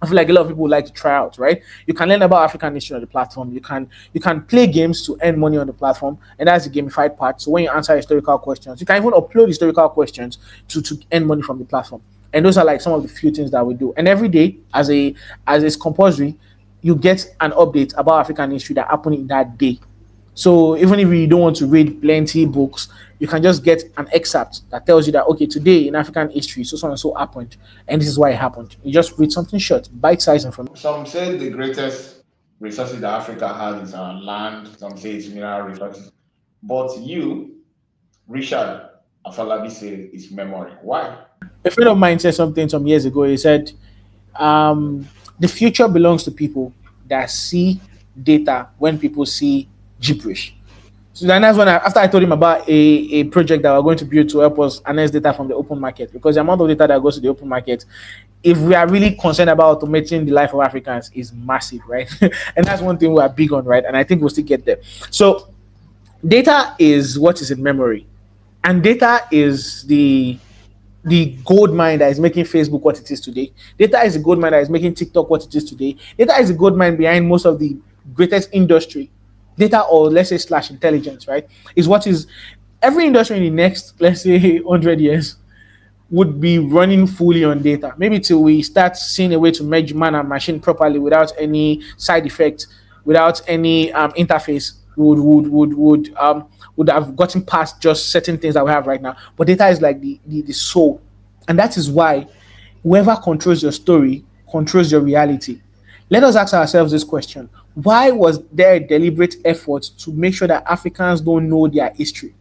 I feel like a lot of people would like to try out, right? You can learn about African history on the platform. You can play games to earn money on the platform, and that's the gamified part. So when you answer historical questions, you can even upload historical questions to earn money from the platform. And those are like some of the few things that we do. And every day, as is compulsory, you get an update about African history that happened in that day. So even if you don't want to read plenty books, you can just get an excerpt that tells you that okay, today in African history, so and so happened, and this is why it happened. You just read something short, bite-sized information. Some say the greatest resources that Africa has is our land. Some say it's mineral resources. But you, Richard Afolabi, said it's memory. Why? A friend of mine said something some years ago. He said, "The future belongs to people that see data when people see gibberish." So then that's when after I told him about a project that we're going to build to help us harness data from the open market, because the amount of data that goes to the open market, if we are really concerned about automating the life of Africans, is massive, right? And that's one thing we are big on, right? And I think we'll still get there. So data is what is in memory, and data is the gold mine that is making Facebook what it is today. Data is the gold mine that is making TikTok what it is today. Data is the gold mine behind most of the greatest industry. Data, or let's say slash intelligence, right, is what is every industry in the next, let's say, 100 years would be running fully on data. Maybe till we start seeing a way to merge man and machine properly without any side effect, without any interface, would have gotten past just certain things that we have right now. But data is like the soul, and that is why whoever controls your story controls your reality. Let us ask ourselves this question: why was there a deliberate effort to make sure that Africans don't know their history?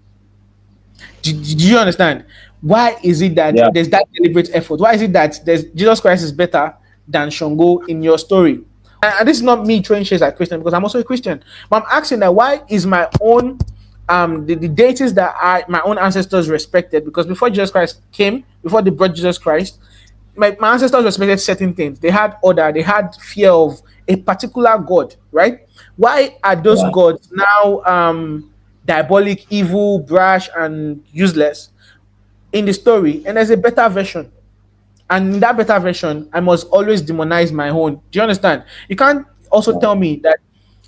Do you understand? Why is it that Yeah. there's that deliberate effort? Why is it that there's Jesus Christ is better than Shango in your story? And this is not me throwing shades at Christian, because I'm also a Christian. But I'm asking that why is my own the deities that my own ancestors respected, because before Jesus Christ came, before they brought Jesus Christ, my ancestors respected certain things. They had order, they had fear of a particular god, right? Why are those Yeah. gods now diabolic, evil, brash, and useless in the story? And there's a better version. And in that better version, I must always demonize my own. Do you understand? You can't also tell me that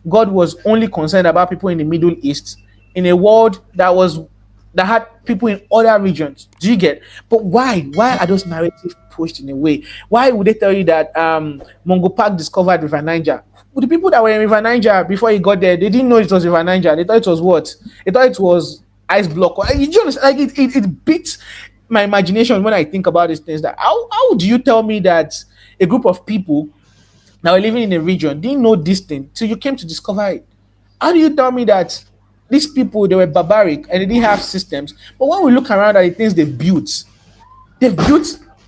God was only concerned about people in the Middle East in a world that had people in other regions. Do you get? But why? Why are those narratives pushed in a way? Why would they tell you that Mungo Park discovered River Niger? Well, the people that were in River Niger before he got there, they didn't know it was River Niger. They thought it was what? They thought it was ice block. You do understand? Like it beats my imagination when I think about these things. That how do you tell me that a group of people that were living in a region didn't know this thing till you came to discover it? How do you tell me that these people, they were barbaric and they didn't have systems? But when we look around at the things they've built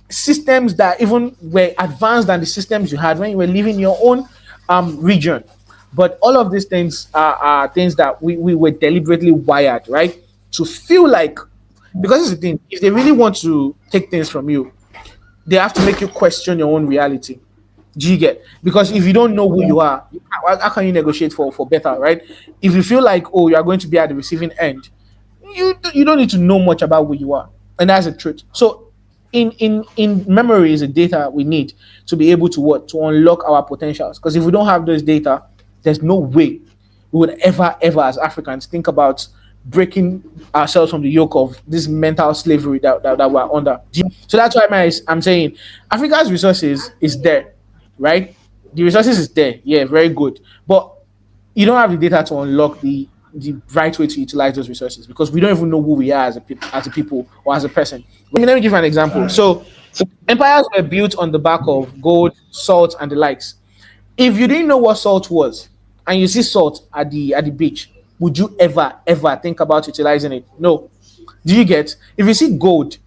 systems that even were advanced than the systems you had when you were living in your own region. But all of these things are things that we were deliberately wired, right? To feel like, because it's the thing, if they really want to take things from you, they have to make you question your own reality. Do you get? Because if you don't know who you are, how can you negotiate for better, right? If you feel like, oh, you are going to be at the receiving end, you don't need to know much about who you are, and that's the truth. So in memory is the data we need to be able to what, to unlock our potentials. Because if we don't have those data, there's no way we would ever as Africans think about breaking ourselves from the yoke of this mental slavery that we're under. So that's why I'm saying Africa's resources is there, right? The resources is there, yeah, very good, but you don't have the data to unlock the right way to utilize those resources, because we don't even know who we are as a people or as a person. Let me give you an example. So empires were built on the back of gold, salt, and the likes. If you didn't know what salt was and you see salt at the beach, would you ever think about utilizing it? No. Do you get? If you see gold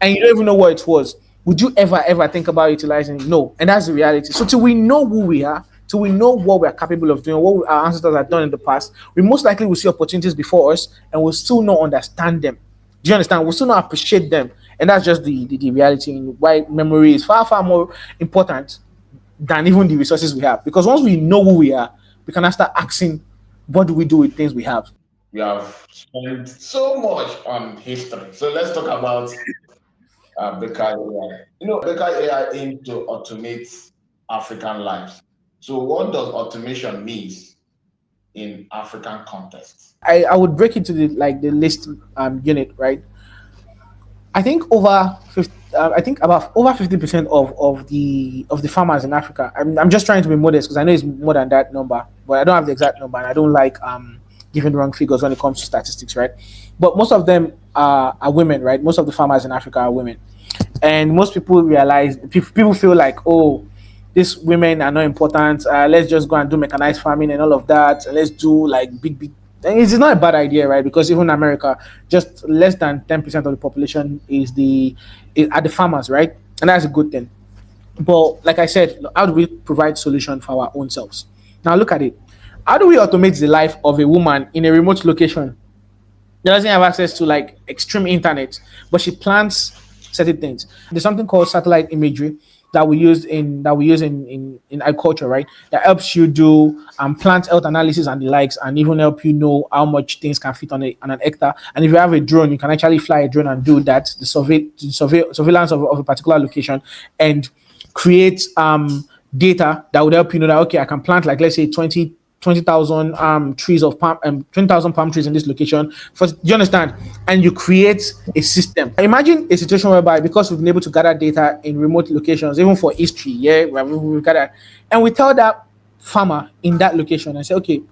and you don't even know what it was, would you ever think about utilizing it? No. And that's the reality. So till we know who we are, till we know what we're capable of doing, what our ancestors have done in the past, we most likely will see opportunities before us and we'll still not understand them. Do you understand? We'll still not appreciate them. And that's just the reality, and why memory is far, far more important than even the resources we have. Because once we know who we are, we can now start asking, what do we do with things we have? We have spent so much on history. So let's talk about Bekkah AI. Bekkah AI aims to automate African lives. So what does automation mean in African context? I would break it to the list unit, right? I think over 50, I think about over 50% of the farmers in Africa. I'm just trying to be modest because I know it's more than that number, but I don't have the exact number, and I don't like giving wrong figures when it comes to statistics, right? But most of them are women, right? Most of the farmers in Africa are women, and most people realize, people feel like, oh, these women are not important. Let's just go and do mechanized farming and all of that. And let's do like big. And it's not a bad idea, right? Because even in America, just less than 10% of the population are the farmers, right? And that's a good thing. But like I said, how do we provide solution for our own selves? Now look at it. How do we automate the life of a woman in a remote location that doesn't have access to like extreme internet, but she plants certain things? There's something called satellite imagery that we use in agriculture, right? That helps you do plant health analysis and the likes, and even help you know how much things can fit on an hectare. And if you have a drone, you can actually fly a drone and do that, surveillance of a particular location, and create data that would help you know that, okay, I can plant, like, let's say 20,000 trees of palm, 20,000 palm trees in this location. Do you understand? And you create a system. Imagine a situation whereby, because we've been able to gather data in remote locations, even for history, yeah, we've gathered, and we tell that farmer in that location and say, okay,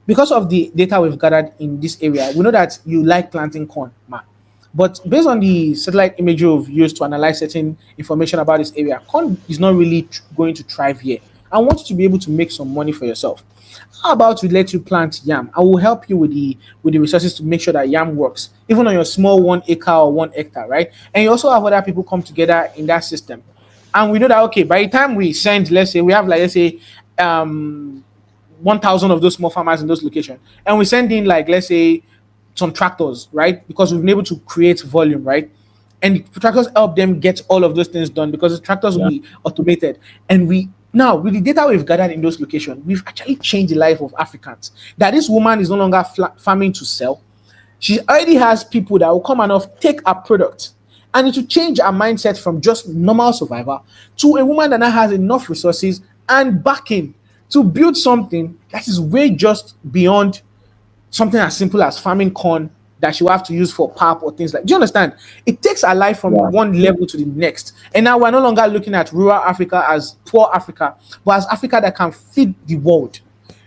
because of the data we've gathered in this area, we know that you like planting corn, man. But based on the satellite imagery we've used to analyze certain information about this area, corn is not really going to thrive here. I want you to be able to make some money for yourself. How about we let you plant yam? I will help you with the resources to make sure that yam works, even on your small 1 acre or 1 hectare, right? And you also have other people come together in that system. And we know that, okay, by the time we send, let's say we have, like, let's say 1,000 of those small farmers in those locations, and we send in, like, let's say some tractors, right? Because we've been able to create volume, right? And the tractors help them get all of those things done because the tractors will be automated. And we now, with the data we've gathered in those locations, we've actually changed the life of Africans. That this woman is no longer farming to sell. She already has people that will come and take her product, and it will change her mindset from just normal survivor to a woman that now has enough resources and backing to build something that is way just beyond something as simple as farming corn that she will have to use for pap or things like. Do you understand? It takes our life from one level to the next. And now we're no longer looking at rural Africa as poor Africa, but as Africa that can feed the world.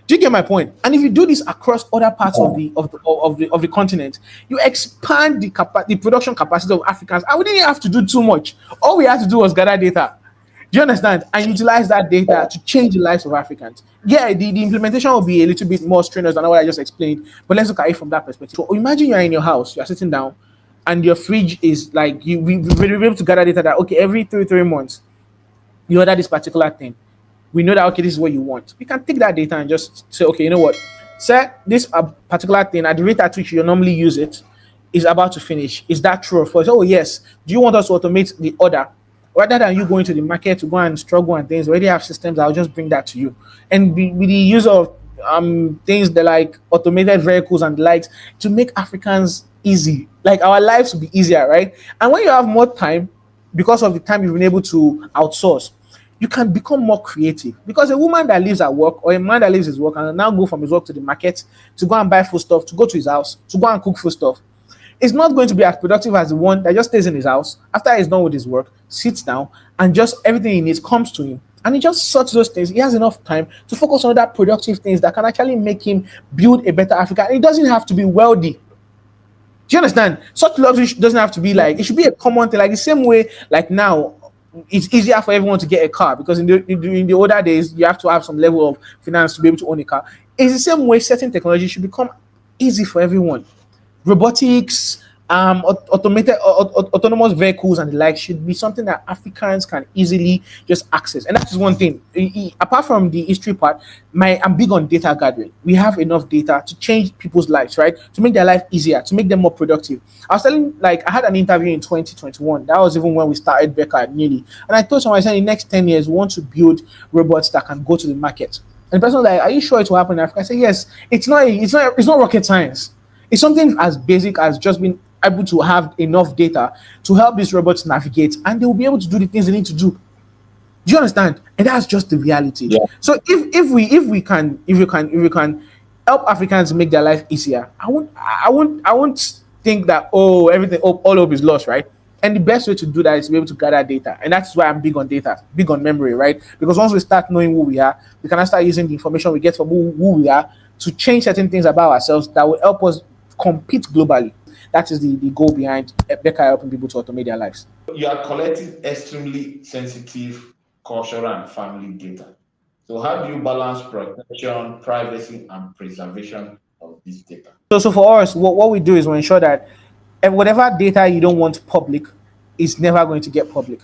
Do you get my point? And if you do this across other parts of the continent, you expand the production capacity of Africans. And we didn't have to do too much. All we had to do was gather data. Do you understand? And utilize that data to change the lives of Africans. Yeah, the implementation will be a little bit more strenuous than what I just explained, but let's look at it from that perspective. So imagine you're in your house, you're sitting down, and your fridge is like, we're able to gather data that, okay, every three months, you order this particular thing. We know that, okay, this is what you want. We can take that data and just say, okay, you know what? Say this particular thing, at the rate at which you normally use it, is about to finish. Is that true or false? Oh, yes. Do you want us to automate the order? Rather than you going to the market to go and struggle and things, we already have systems. I'll just bring that to you. And with the use of things that like automated vehicles and the likes to make Africans easy, like our lives will be easier, right? And when you have more time, because of the time you've been able to outsource, you can become more creative. Because a woman that lives at work or a man that lives his work and now go from his work to the market to go and buy food stuff, to go to his house, to go and cook food stuff, it's not going to be as productive as the one that just stays in his house after he's done with his work, sits down, and just everything he needs comes to him. And he just sorts those things. He has enough time to focus on other productive things that can actually make him build a better Africa. And it doesn't have to be wealthy. Do you understand? Such luxury doesn't have to be like, it should be a common thing. Like the same way, like now, it's easier for everyone to get a car because in the older days, you have to have some level of finance to be able to own a car. It's the same way certain technology should become easy for everyone. Robotics, autonomous vehicles and the like should be something that Africans can easily just access. And that is one thing. Apart from the history part, I'm big on data gathering. We have enough data to change people's lives, right? To make their life easier, to make them more productive. I was telling, like, I had an interview in 2021. That was even when we started Bekkah newly. And I told someone, I said, in the next 10 years, we want to build robots that can go to the market. And the person was like, "Are you sure it will happen in Africa?" I said, "Yes." It's not rocket science. It's something as basic as just being able to have enough data to help these robots navigate, and they will be able to do the things they need to do. Do you understand? And that's just the reality. Yeah. So if we can help Africans make their life easier, I won't think that, oh, everything, all hope is lost, right? And the best way to do that is to be able to gather data, and that's why I'm big on data, big on memory, right? Because once we start knowing who we are, we can start using the information we get from who we are to change certain things about ourselves that will help us compete globally. That is the goal behind Bekkah helping people to automate their lives. You are collecting extremely sensitive cultural and family data. So how do you balance protection, privacy, and preservation of this data? So for us, what we do is we ensure that whatever data you don't want public is never going to get public.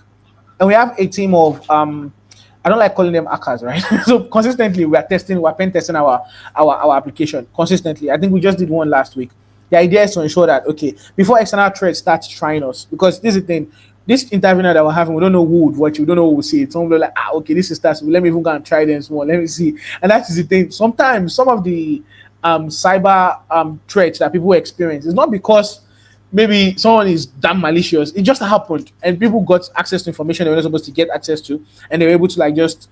And we have a team of I don't like calling them hackers, right? So consistently we're pen testing our application consistently. I think we just did one last week. The idea is to ensure that, okay, before external threats start trying us, because this is the thing, this interview now that we're having, we don't know who would watch it, we don't know who will see it. Some will be like, okay, this is starts. Let me even go and try them small. Let me see. And that is the thing. Sometimes some of the cyber threats that people experience is not because maybe someone is damn malicious. It just happened, and people got access to information they were not supposed to get access to, and they were able to like just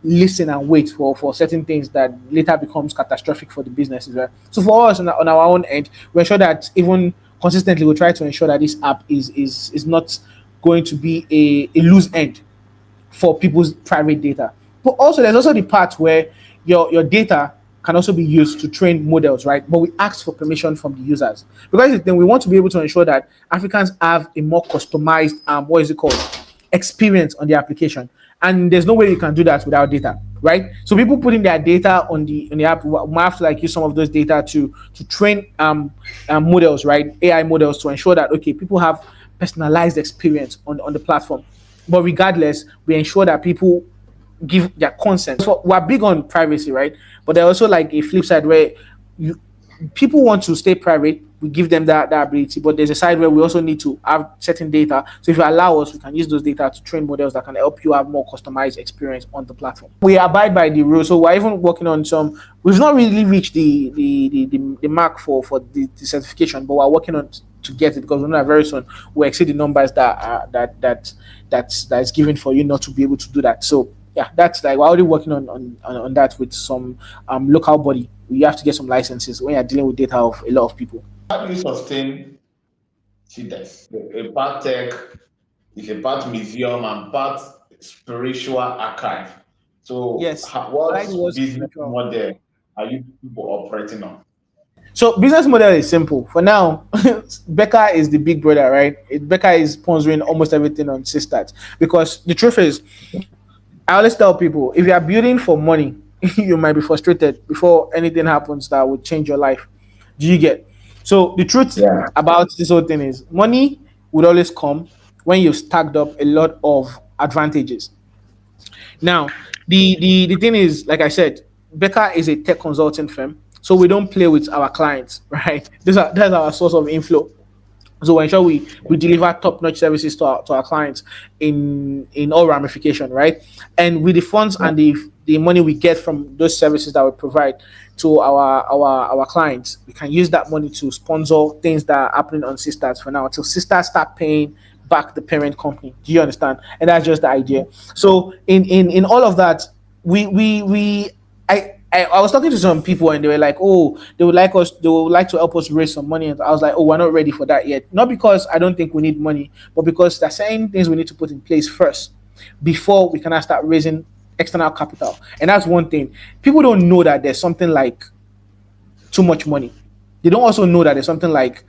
listen and wait for certain things that later becomes catastrophic for the businesses, right? So for us on our own end, we ensure that even consistently we try to ensure that this app is not going to be a loose end for people's private data. But also there's also the part where your data can also be used to train models, right? But we ask for permission from the users, because then we want to be able to ensure that Africans have a more customized what is it called, experience on the application. And there's no way you can do that without data, right? So people putting their data on the app might have to like use some of those data to train models, right? AI models, to ensure that, okay, people have personalized experience on the platform. But regardless, we ensure that people give their consent. So we're big on privacy, right? But there's also like a flip side where people want to stay private. We give them that ability, but there's a side where we also need to have certain data. So if you allow us, we can use those data to train models that can help you have more customized experience on the platform. We abide by the rules, so we're even working on some. We've not really reached the mark for the certification, but we're working on to get it, because we know that very soon we'll exceed the numbers that's given for you not to be able to do that. So yeah, that's like we're already working on that with some local body. You have to get some licenses when you're dealing with data of a lot of people. How do you sustain CDES? A part tech is a part museum and part spiritual archive. So Yes, I like what the word business spiritual. model are you people operating on? So business model is simple. For now, Bekkah is the big brother, right? Bekkah is sponsoring almost everything on CYSTADS, because the truth is, I always tell people, if you are building for money, you might be frustrated before anything happens that would change your life. Do you get? So the truth Yeah. about this whole thing is, money would always come when you've stacked up a lot of advantages. Now, the thing is, like I said, Bekkah is a tech consulting firm, so we don't play with our clients, right? That's our source of inflow. So we ensure we deliver top-notch services to our clients in all ramification, right? And with the funds and the money we get from those services that we provide to our clients, we can use that money to sponsor things that are happening on Sisters for now until Sisters start paying back the parent company. Do you understand? And that's just the idea. So in all of that, we I was talking to some people and they were like, oh, they would like to help us raise some money. And I was like, oh, we're not ready for that yet. Not because I don't think we need money, but because there's certain things we need to put in place first before we can start raising external capital. And that's one thing. People don't know that there's something like too much money. They don't also know that there's something like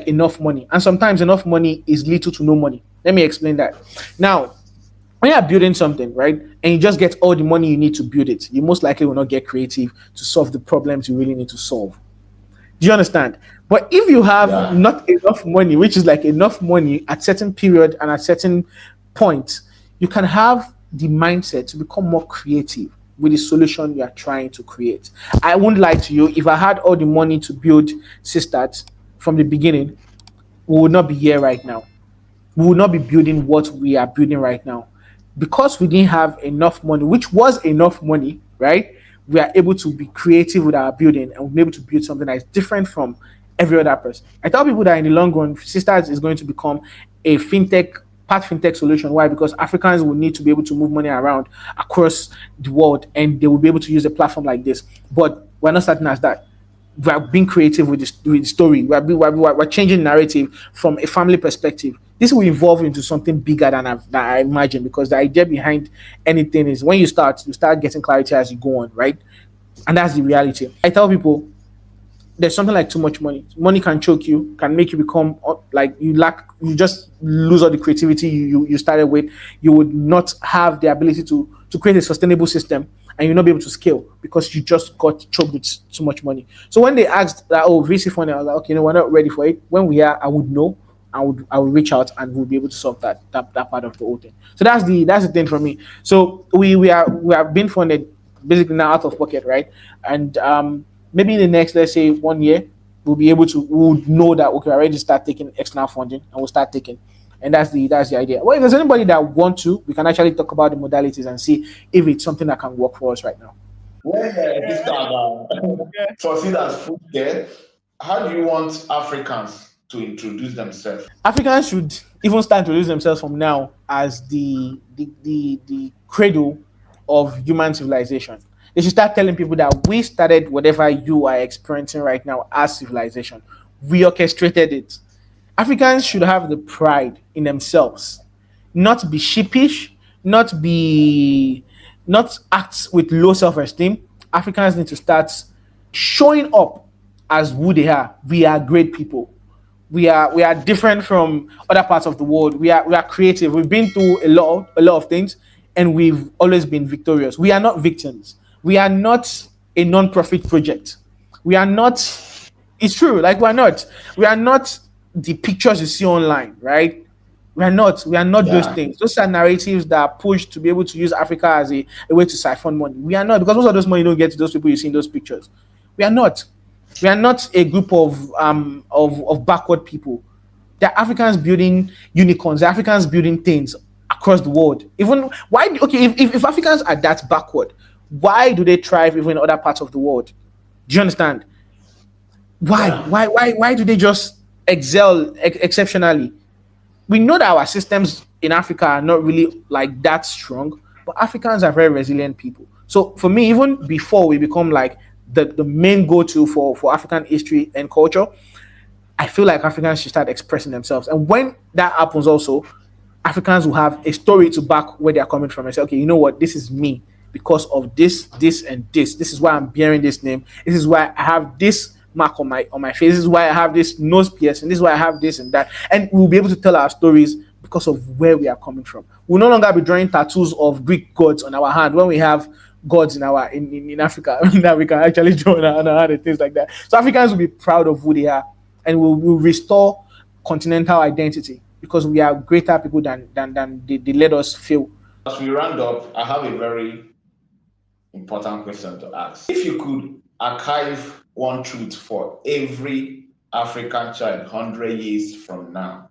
enough money. And sometimes enough money is little to no money. Let me explain that. Now, when you're building something, right, and you just get all the money you need to build it, you most likely will not get creative to solve the problems you really need to solve. Do you understand? But if you have Yeah. not enough money, which is like enough money at certain period and at certain point, you can have the mindset to become more creative with the solution you are trying to create. I won't lie to you, if I had all the money to build Sisters from the beginning, we would not be here right now. We will not be building what we are building right now because we didn't have enough money, which was enough money, right? We are able to be creative with our building and we're able to build something that is different from every other person. I tell people that in the long run, Sisters is going to become a part fintech solution. Why? Because Africans will need to be able to move money around across the world and they will be able to use a platform like this. But we're not starting as that. We are being creative with the story. We're changing narrative from a family perspective. This will evolve into something bigger than I imagine because the idea behind anything is when you start getting clarity as you go on, right? And that's the reality. I tell people there's something like too much money. Money can choke you, can make you become like you just lose all the creativity you started with. You would not have the ability to create a sustainable system and you'll not be able to scale because you just got choked with too much money. So when they asked that, oh, VC funding, I was like, okay, no, we're not ready for it. When we are, I would know. I would reach out and we'll be able to solve that part of the whole thing. So that's the thing for me. So we are being funded basically now out of pocket, right? And maybe in the next, let's say 1 year, we'll know that okay, we're ready to start taking external funding and we'll start taking. And that's the idea. Well, if there's anybody that want to, we can actually talk about the modalities and see if it's something that can work for us right now. When this can succeed as food there, how do you want Africans to introduce themselves? Africans should even start introducing themselves from now as the cradle of human civilization. They should start telling people that we started whatever you are experiencing right now as civilization. We orchestrated it. Africans should have the pride in themselves, not be sheepish, not act with low self-esteem. Africans need to start showing up as who they are. We are great people. We are different from other parts of the world. We are creative. We've been through a lot of things, and we've always been victorious. We are not victims. We are not a non-profit project. We are not. It's true. Like we're not. We are not the pictures you see online, right? We are not. We are not those Yeah. things. Those are narratives that are pushed to be able to use Africa as a way to siphon money. We are not because most of those money don't get to those people you see in those pictures. We are not. We are not a group of backward people. They're Africans building unicorns. They're Africans building things across the world. Even why? Okay, if Africans are that backward, why do they thrive even in other parts of the world? Do you understand? Why? Yeah. Why do they just excel exceptionally? We know that our systems in Africa are not really like that strong, but Africans are very resilient people. So for me, even before we become like the main go-to for African history and culture, I feel like Africans should start expressing themselves. And when that happens, also, Africans will have a story to back where they are coming from and say, okay, you know what, this is me because of this, this, and this. This is why I'm bearing this name. This is why I have this mark on my face. This is why I have this nose piercing. This is why I have this and that. And we'll be able to tell our stories because of where we are coming from. We'll no longer be drawing tattoos of Greek gods on our hand when we have gods in Africa that we can actually draw on our hand and things like that. So Africans will be proud of who they are and will restore continental identity because we are greater people than they let us feel. As we round up, I have a very important question to ask. If you could archive one truth for every African child 100 years from now,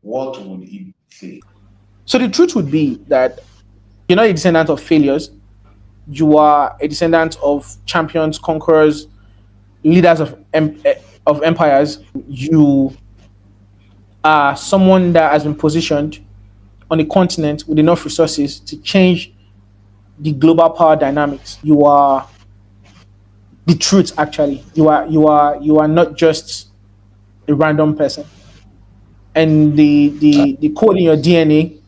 what would it say? So the truth would be that you're not a descendant of failures. You are a descendant of champions, conquerors, leaders of empires. You are someone that has been positioned on a continent with enough resources to change the global power dynamics. You are the truth. Actually, you are not just a random person. And the code in your DNA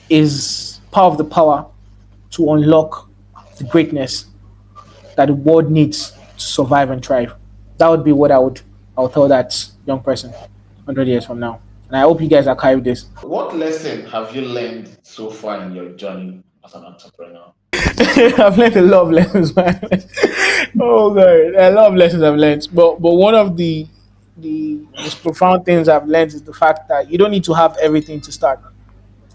is part of the power to unlock the greatness that the world needs to survive and thrive. That would be what I would tell that young person 100 years from now. And I hope you guys archive this. What lesson have you learned so far in your journey as an entrepreneur? I've learned a lot of lessons, man. Oh god, a lot of lessons I've learned. But one of the most profound things I've learned is the fact that you don't need to have everything to start.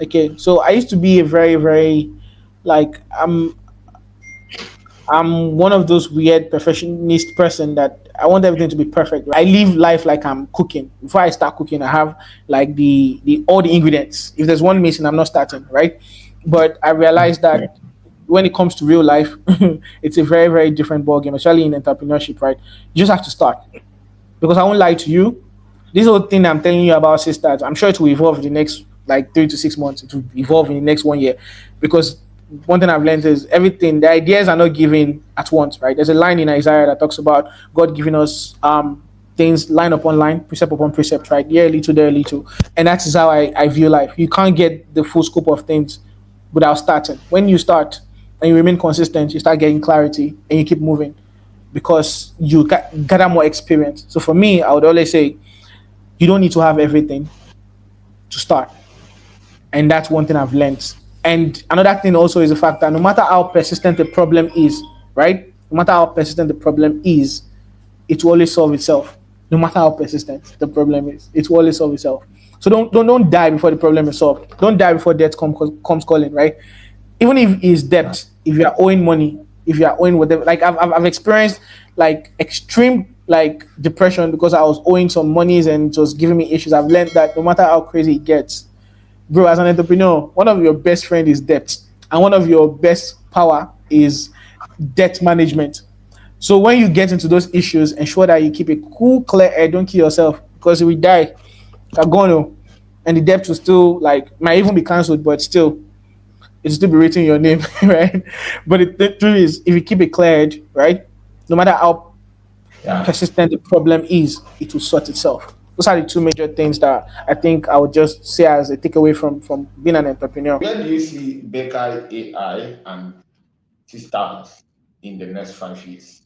Okay, so I used to be a very like I'm one of those weird perfectionist person that I want everything to be perfect. I live life like I'm cooking. Before I start cooking, I have like the all the ingredients. If there's one missing, I'm not starting, right? But I realized that when it comes to real life, it's a very different ballgame, especially in entrepreneurship, right? You just have to start. Because I won't lie to you, this whole thing I'm telling you about sisters, I'm sure it will evolve in the next like 3 to 6 months. It will evolve in the next 1 year. Because one thing I've learned is everything, the ideas are not given at once, right? There's a line in Isaiah that talks about God giving us things line upon line, precept upon precept, right? Here a little, there a little. And that is how I view life. You can't get the full scope of things without starting. When you start and you remain consistent, you start getting clarity and you keep moving because you gather more experience. So for me, I would always say you don't need to have everything to start. And that's one thing I've learned. And another thing also is the fact that no matter how persistent the problem is, right? No matter how persistent the problem is, it will always solve itself. No matter how persistent the problem is, it will always solve itself. So don't die before the problem is solved. Don't die before death comes calling, right? Even if it's debt, if you are owing money, if you are owing whatever, like I've experienced like extreme like depression because I was owing some monies and it was giving me issues. I've learned that no matter how crazy it gets, bro, as an entrepreneur, one of your best friend is debt, and one of your best power is debt management. So when you get into those issues, ensure that you keep a cool, clear head. Don't kill yourself because if we die, you're gone, and the debt will still like might even be cancelled, but still it'll still be written in your name, right? But the truth is, if you keep it cleared, right, no matter how Yeah. persistent the problem is, it will sort itself. Those are the two major things that I think I would just say as a takeaway from being an entrepreneur. Where do you see Bekkah AI and CYSTADS in the next 5 years?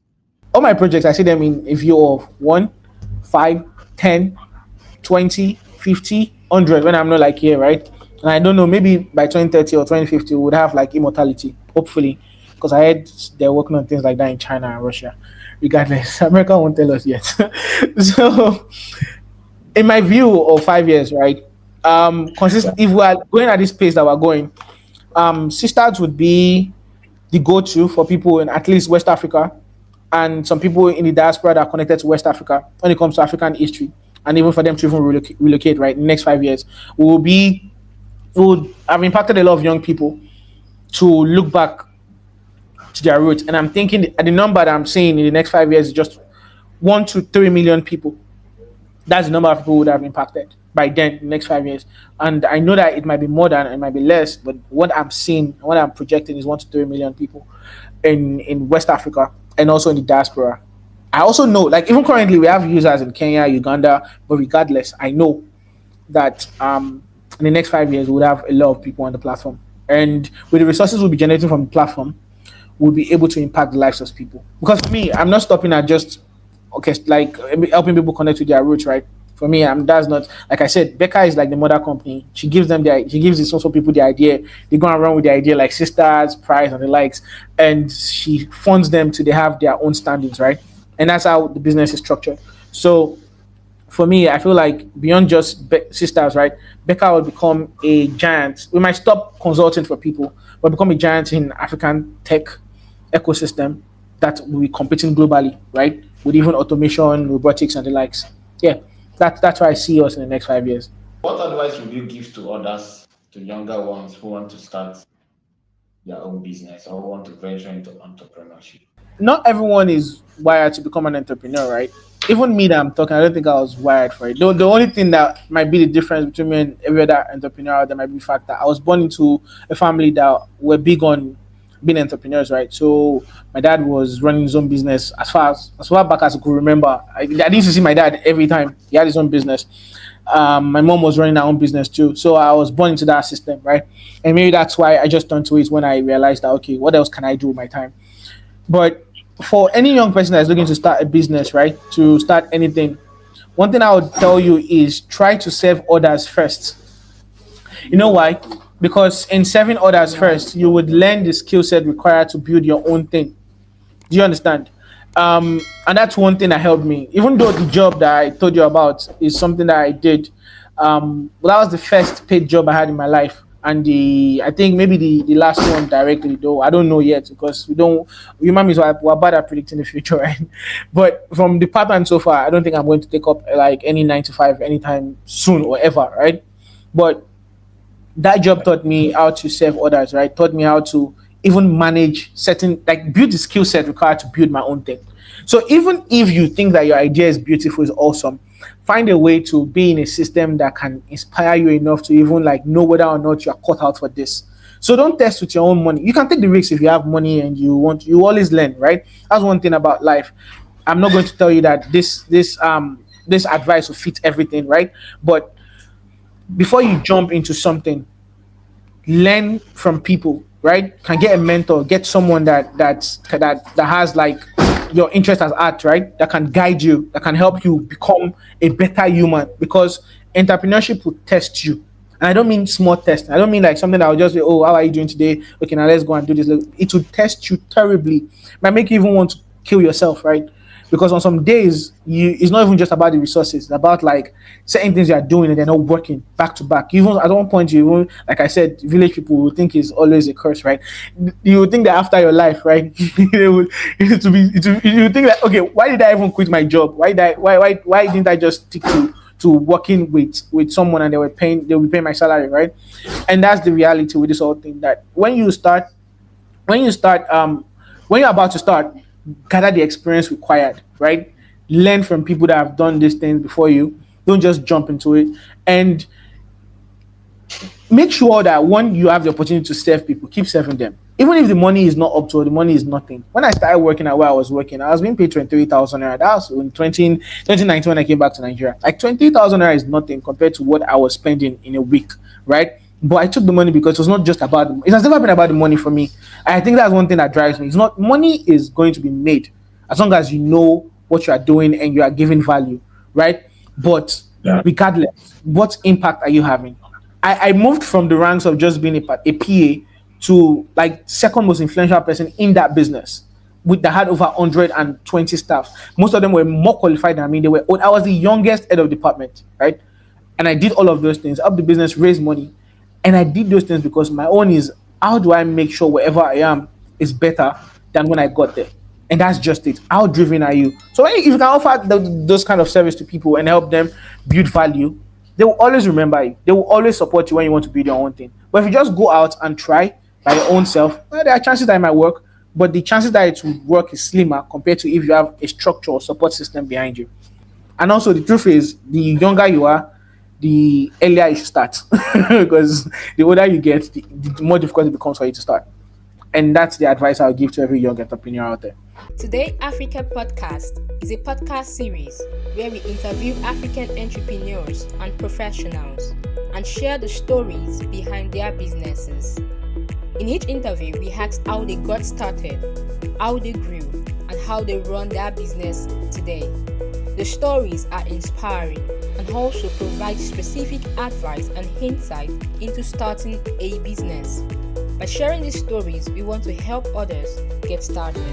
All my projects, I see them in a view of 1, 5, 10, 20, 50, 100 when I'm not like here, right? And I don't know, maybe by 2030 or 2050, we would have like immortality, hopefully, because I heard they're working on things like that in China and Russia. Regardless, America won't tell us yet. So, in my view of 5 years, right? Yeah. If we are going at this pace that we're going, sisters would be the go-to for people in at least West Africa and some people in the diaspora that are connected to West Africa when it comes to African history, and even for them to even relocate, right? In the next 5 years, we would have impacted a lot of young people to look back to their roots. And I'm thinking the number that I'm seeing in the next 5 years is just 1 to 3 million people. That's the number of people who would have impacted by then, in the next 5 years. And I know that it might be more than it might be less, but what I'm seeing, what I'm projecting is 1 to 3 million people in West Africa and also in the diaspora. I also know, like even currently, we have users in Kenya, Uganda, but regardless, I know that in the next 5 years, we'll have a lot of people on the platform. And with the resources we'll be generating from the platform, we'll be able to impact the lives of people. Because for me, I'm not stopping at just okay, like helping people connect with their roots, right? For me, that's not like I said. Bekkah is like the mother company. She gives these also people the idea. They go and run with the idea, like sisters, price, and the likes, and she funds them to they have their own standings, right? And that's how the business is structured. So for me, I feel like beyond just sisters, right? Bekkah will become a giant. We might stop consulting for people, but become a giant in African tech ecosystem that will be competing globally, right? With even automation, robotics, and the likes. Yeah, that's why I see us in the next 5 years. What advice would you give to others, to younger ones who want to start their own business or want to venture into entrepreneurship? Not everyone is wired to become an entrepreneur, right? Even me that I'm talking, I don't think I was wired for it. The only thing that might be the difference between me and every other entrepreneur that might be the fact that I was born into a family that were big on being entrepreneurs, right? So my dad was running his own business as far back as I could remember. I didn't see my dad every time. He had his own business. My mom was running her own business too. So I was born into that system, right? And maybe that's why I just turned to it when I realized that okay, what else can I do with my time? But for any young person that's looking to start a business, right, to start anything, one thing I would tell you is try to serve others first. You know why? because in serving others first, you would learn the skill set required to build your own thing. Do you understand? And that's one thing that helped me. Even though the job that I told you about is something that I did, well, that was the first paid job I had in my life, and the I think maybe the last one directly, though I don't know yet because we don't. Human beings we're bad at predicting the future, right? But from the pattern so far, I don't think I'm going to take up like any 9 to 5 anytime soon or ever, right? But that job taught me how to serve others, right? Taught me how to even manage certain, like build the skill set required to build my own thing. So even if you think that your idea is beautiful, is awesome, find a way to be in a system that can inspire you enough to even like know whether or not you're cut out for this. So don't test with your own money. You can take the risks if you have money and you always learn, right? That's one thing about life. I'm not going to tell you that this advice will fit everything, right? But before you jump into something, learn from people, right? Can get a mentor, get someone that has like your interest as art, right? That can guide you, that can help you become a better human. Because entrepreneurship will test you. And I don't mean small test. I don't mean like something that will just be, oh, how are you doing today? Okay, now let's go and do this. It will test you terribly. Might make you even want to kill yourself, right? Because on some days, it's not even just about the resources. It's about like certain things you are doing and they're not working back to back. Even at one point, you even, like I said, village people will think it's always a curse, right? You would think that after your life, right? You would think that, okay, why did I even quit my job? Why didn't I just stick to working with someone and they will be paying my salary, right? And that's the reality with this whole thing, that when you're about to start, gather the experience required, right? Learn from people that have done these things before you. Don't just jump into it. And make sure that when you have the opportunity to serve people, keep serving them. Even if the money is not up to, the money is nothing. When I started working at where I was working, I was being paid 23,000 naira. That was in 2019 when I came back to Nigeria. Like 20,000 naira is nothing compared to what I was spending in a week, right? But I took the money because it was not just about it has never been about the money for me. I think that's one thing that drives me. It's not, money is going to be made as long as you know what you are doing and you are giving value, right? But regardless, what impact are you having? I moved from the ranks of just being a PA to like second most influential person in that business, with that had over 120 staff. Most of them were more qualified than me. I was the youngest head of department, right? And I did all of those things, up the business, raise money. And I did those things because my own is, how do I make sure wherever I am is better than when I got there? And that's just it. How driven are you? So if you can offer those kind of service to people and help them build value, they will always remember you. They will always support you when you want to build your own thing. But if you just go out and try by your own self, well, there are chances that it might work, but the chances that it will work is slimmer compared to if you have a structure or support system behind you. And also, the truth is, the younger you are, the earlier you should start. Because the older you get, the more difficult it becomes for you to start. And that's the advice I'll give to every young entrepreneur out there. Today Africa Podcast is a podcast series where we interview African entrepreneurs and professionals and share the stories behind their businesses. In each interview, we ask how they got started, how they grew, and how they run their business today. The stories are inspiring and also provide specific advice and insight into starting a business. By sharing these stories, we want to help others get started.